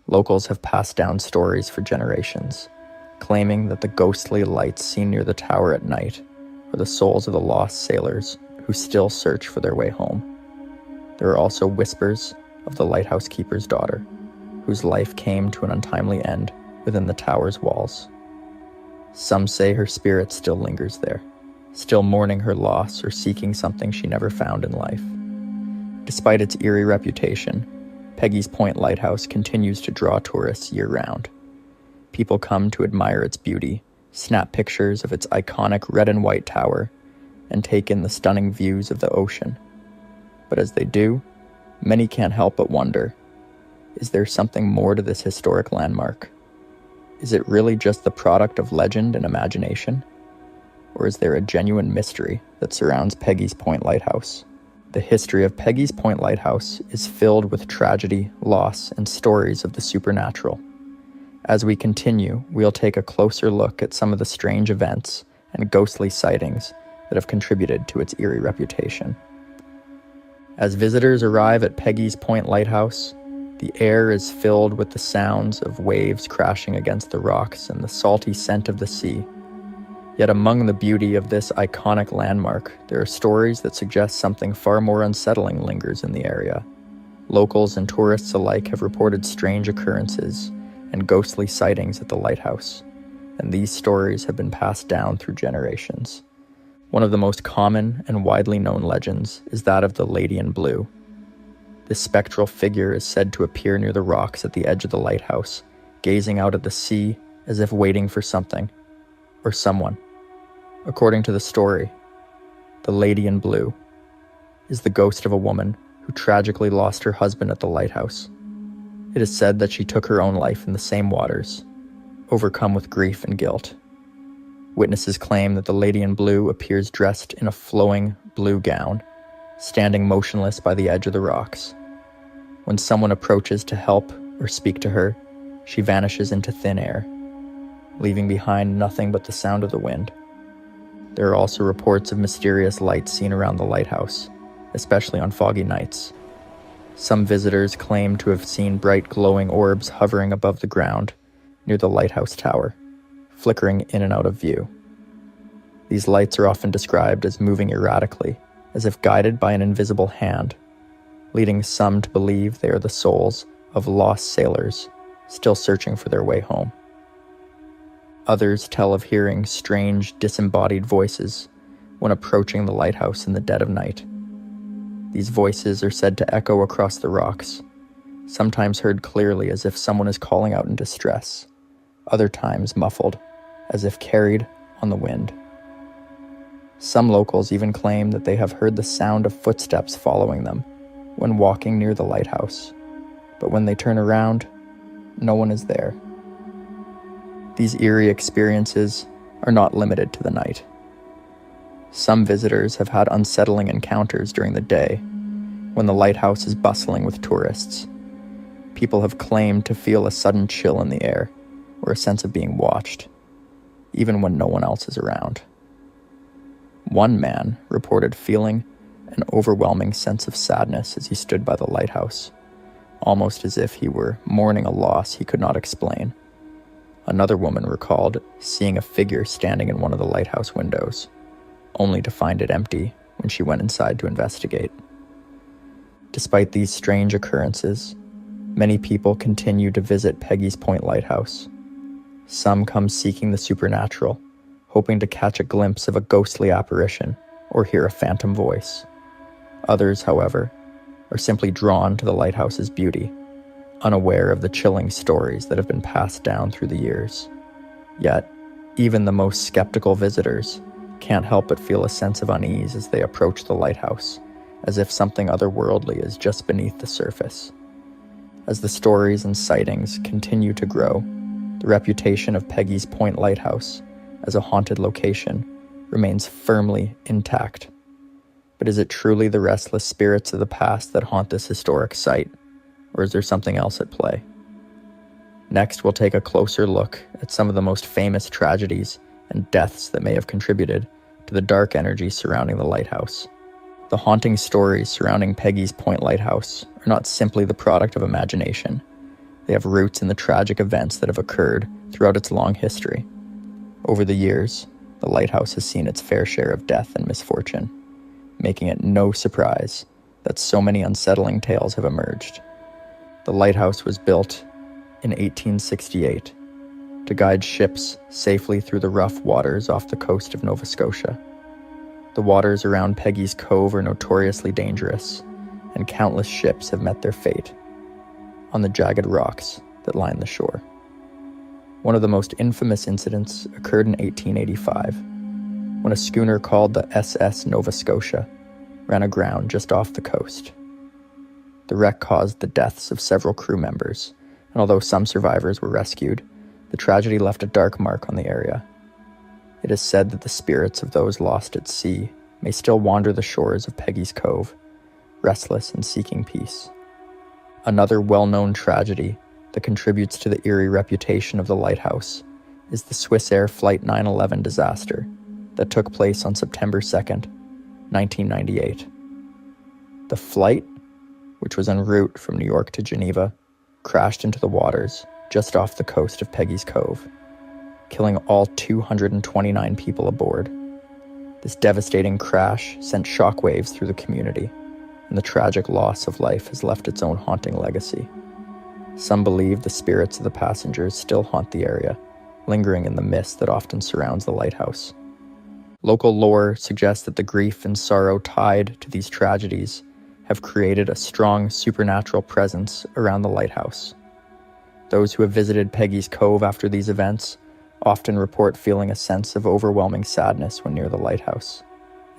Locals have passed down stories for generations, claiming that the ghostly lights seen near the tower at night are the souls of the lost sailors who still search for their way home. There are also whispers of the lighthouse keeper's daughter, whose life came to an untimely end within the tower's walls. Some say her spirit still lingers there, still mourning her loss or seeking something she never found in life. Despite its eerie reputation, Peggy's Point Lighthouse continues to draw tourists year-round. People come to admire its beauty, snap pictures of its iconic red and white tower, and take in the stunning views of the ocean. But as they do, many can't help but wonder, is there something more to this historic landmark? Is it really just the product of legend and imagination? Or is there a genuine mystery that surrounds Peggy's Point Lighthouse? The history of Peggy's Point Lighthouse is filled with tragedy, loss, and stories of the supernatural. As we continue, we'll take a closer look at some of the strange events and ghostly sightings that have contributed to its eerie reputation. As visitors arrive at Peggy's Point Lighthouse, the air is filled with the sounds of waves crashing against the rocks and the salty scent of the sea. Yet among the beauty of this iconic landmark, there are stories that suggest something far more unsettling lingers in the area. Locals and tourists alike have reported strange occurrences and ghostly sightings at the lighthouse, and these stories have been passed down through generations. One of the most common and widely known legends is that of the Lady in Blue. This spectral figure is said to appear near the rocks at the edge of the lighthouse, gazing out at the sea as if waiting for something or someone. According to the story, the Lady in Blue is the ghost of a woman who tragically lost her husband at the lighthouse. It is said that she took her own life in the same waters, overcome with grief and guilt. Witnesses claim that the Lady in Blue appears dressed in a flowing blue gown, standing motionless by the edge of the rocks. When someone approaches to help or speak to her, she vanishes into thin air, leaving behind nothing but the sound of the wind. There are also reports of mysterious lights seen around the lighthouse, especially on foggy nights. Some visitors claim to have seen bright glowing orbs hovering above the ground near the lighthouse tower, flickering in and out of view. These lights are often described as moving erratically, as if guided by an invisible hand, leading some to believe they are the souls of lost sailors still searching for their way home. Others tell of hearing strange, disembodied voices when approaching the lighthouse in the dead of night. These voices are said to echo across the rocks, sometimes heard clearly as if someone is calling out in distress, other times muffled, as if carried on the wind. Some locals even claim that they have heard the sound of footsteps following them when walking near the lighthouse, but when they turn around, no one is there. These eerie experiences are not limited to the night. Some visitors have had unsettling encounters during the day when the lighthouse is bustling with tourists. People have claimed to feel a sudden chill in the air or a sense of being watched, even when no one else is around. One man reported feeling an overwhelming sense of sadness as he stood by the lighthouse, almost as if he were mourning a loss he could not explain. Another woman recalled seeing a figure standing in one of the lighthouse windows, only to find it empty when she went inside to investigate. Despite these strange occurrences, many people continue to visit Peggy's Point Lighthouse. Some come seeking the supernatural, hoping to catch a glimpse of a ghostly apparition or hear a phantom voice. Others, however, are simply drawn to the lighthouse's beauty, unaware of the chilling stories that have been passed down through the years. Yet, Even the most skeptical visitors can't help but feel a sense of unease as they approach the lighthouse, as if something otherworldly is just beneath the surface. As the stories and sightings continue to grow, the reputation of Peggy's Point Lighthouse as a haunted location remains firmly intact. But is it truly the restless spirits of the past that haunt this historic site, or is there something else at play? Next, we'll take a closer look at some of the most famous tragedies and deaths that may have contributed to the dark energy surrounding the lighthouse. The haunting stories surrounding Peggy's Point Lighthouse are not simply the product of imagination. They have roots in the tragic events that have occurred throughout its long history. Over the years, the lighthouse has seen its fair share of death and misfortune, making it no surprise that so many unsettling tales have emerged. The lighthouse was built in 1868 to guide ships safely through the rough waters off the coast of Nova Scotia. The waters around Peggy's Cove are notoriously dangerous, and countless ships have met their fate on the jagged rocks that line the shore. One of the most infamous incidents occurred in 1885, when a schooner called the SS Nova Scotia ran aground just off the coast. The wreck caused the deaths of several crew members, and although some survivors were rescued, the tragedy left a dark mark on the area. It is said that the spirits of those lost at sea may still wander the shores of Peggy's Cove, restless and seeking peace. Another well-known tragedy that contributes to the eerie reputation of the lighthouse is the Swissair Flight 911 disaster that took place on September 2nd, 1998. The flight, which was en route from New York to Geneva, crashed into the waters just off the coast of Peggy's Cove, killing all 229 people aboard. This devastating crash sent shockwaves through the community, and the tragic loss of life has left its own haunting legacy. Some believe the spirits of the passengers still haunt the area, lingering in the mist that often surrounds the lighthouse. Local lore suggests that the grief and sorrow tied to these tragedies have created a strong supernatural presence around the lighthouse. Those who have visited Peggy's Cove after these events often report feeling a sense of overwhelming sadness when near the lighthouse,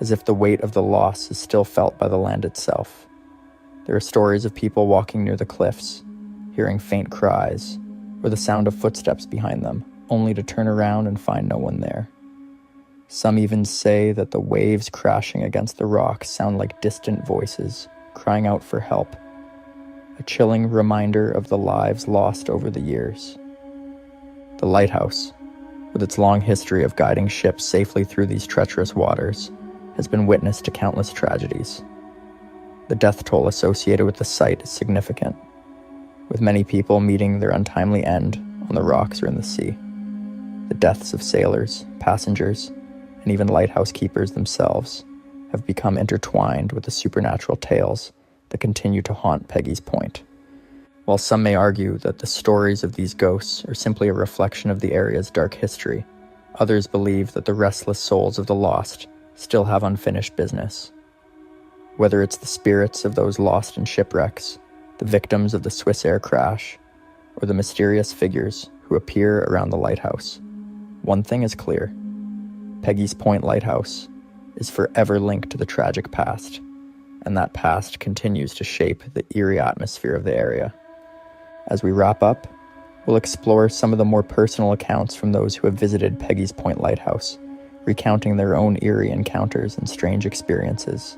as if the weight of the loss is still felt by the land itself. There are stories of people walking near the cliffs, hearing faint cries, or the sound of footsteps behind them, only to turn around and find no one there. Some even say that the waves crashing against the rocks sound like distant voices, crying out for help, a chilling reminder of the lives lost over the years. The lighthouse, with its long history of guiding ships safely through these treacherous waters, has been witness to countless tragedies. The death toll associated with the site is significant, with many people meeting their untimely end on the rocks or in the sea. The deaths of sailors, passengers, and even lighthouse keepers themselves have become intertwined with the supernatural tales that continue to haunt Peggy's Point. While some may argue that the stories of these ghosts are simply a reflection of the area's dark history, others believe that the restless souls of the lost still have unfinished business. Whether it's the spirits of those lost in shipwrecks, the victims of the Swissair crash, or the mysterious figures who appear around the lighthouse, one thing is clear: Peggy's Point Lighthouse is forever linked to the tragic past, and that past continues to shape the eerie atmosphere of the area. As we wrap up, we'll explore some of the more personal accounts from those who have visited Peggy's Point Lighthouse, recounting their own eerie encounters and strange experiences.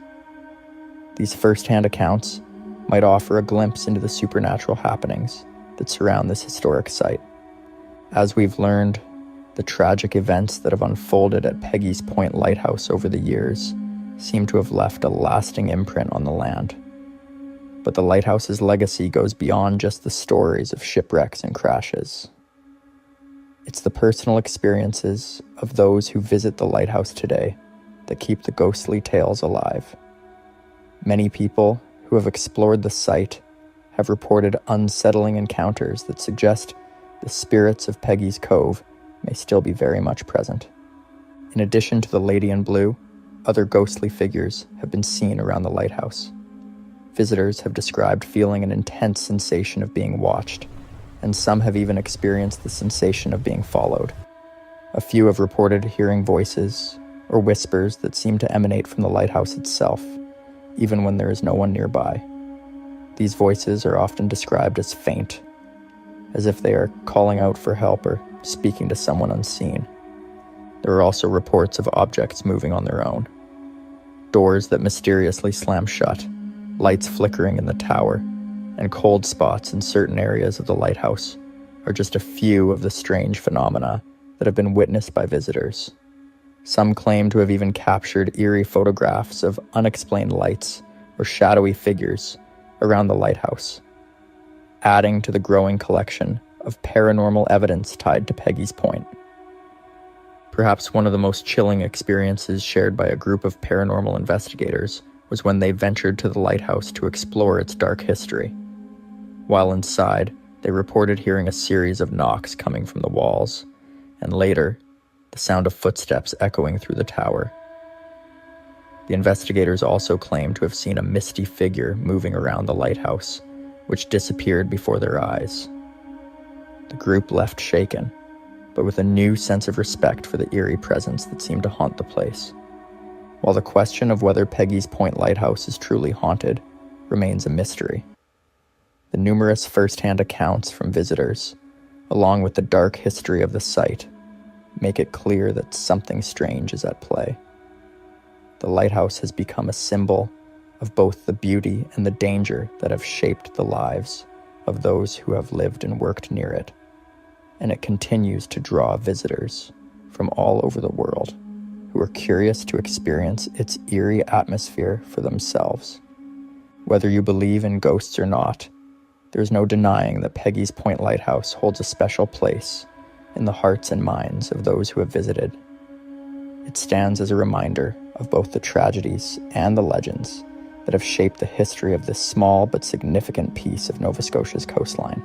These first-hand accounts might offer a glimpse into the supernatural happenings that surround this historic site. As we've learned, the tragic events that have unfolded at Peggy's Point Lighthouse over the years seem to have left a lasting imprint on the land. But the lighthouse's legacy goes beyond just the stories of shipwrecks and crashes. It's the personal experiences of those who visit the lighthouse today that keep the ghostly tales alive. Many people who have explored the site have reported unsettling encounters that suggest the spirits of Peggy's Cove may still be very much present. In addition to the Lady in Blue, other ghostly figures have been seen around the lighthouse. Visitors have described feeling an intense sensation of being watched, and some have even experienced the sensation of being followed. A few have reported hearing voices or whispers that seem to emanate from the lighthouse itself, even when there is no one nearby. These voices are often described as faint, as if they are calling out for help or speaking to someone unseen. There are also reports of objects moving on their own, doors that mysteriously slam shut, lights flickering in the tower, and cold spots in certain areas of the lighthouse are just a few of the strange phenomena that have been witnessed by visitors. Some claim to have even captured eerie photographs of unexplained lights or shadowy figures around the lighthouse, adding to the growing collection of paranormal evidence tied to Peggy's Point. Perhaps one of the most chilling experiences shared by a group of paranormal investigators was when they ventured to the lighthouse to explore its dark history. While inside, they reported hearing a series of knocks coming from the walls, and later, the sound of footsteps echoing through the tower. The investigators also claimed to have seen a misty figure moving around the lighthouse, which disappeared before their eyes. The group left shaken, but with a new sense of respect for the eerie presence that seemed to haunt the place. While the question of whether Peggy's Point Lighthouse is truly haunted remains a mystery, the numerous first-hand accounts from visitors, along with the dark history of the site, make it clear that something strange is at play. The lighthouse has become a symbol of both the beauty and the danger that have shaped the lives of those who have lived and worked near it, and it continues to draw visitors from all over the world who are curious to experience its eerie atmosphere for themselves. Whether you believe in ghosts or not, there's no denying that Peggy's Point Lighthouse holds a special place in the hearts and minds of those who have visited. It stands as a reminder of both the tragedies and the legends that have shaped the history of this small but significant piece of Nova Scotia's coastline.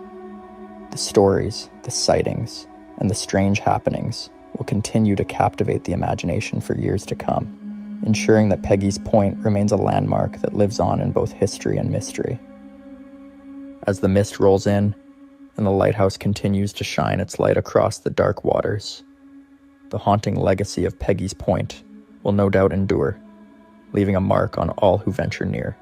The stories, the sightings, and the strange happenings will continue to captivate the imagination for years to come, ensuring that Peggy's Point remains a landmark that lives on in both history and mystery. As the mist rolls in, and the lighthouse continues to shine its light across the dark waters, the haunting legacy of Peggy's Point will no doubt endure, leaving a mark on all who venture near.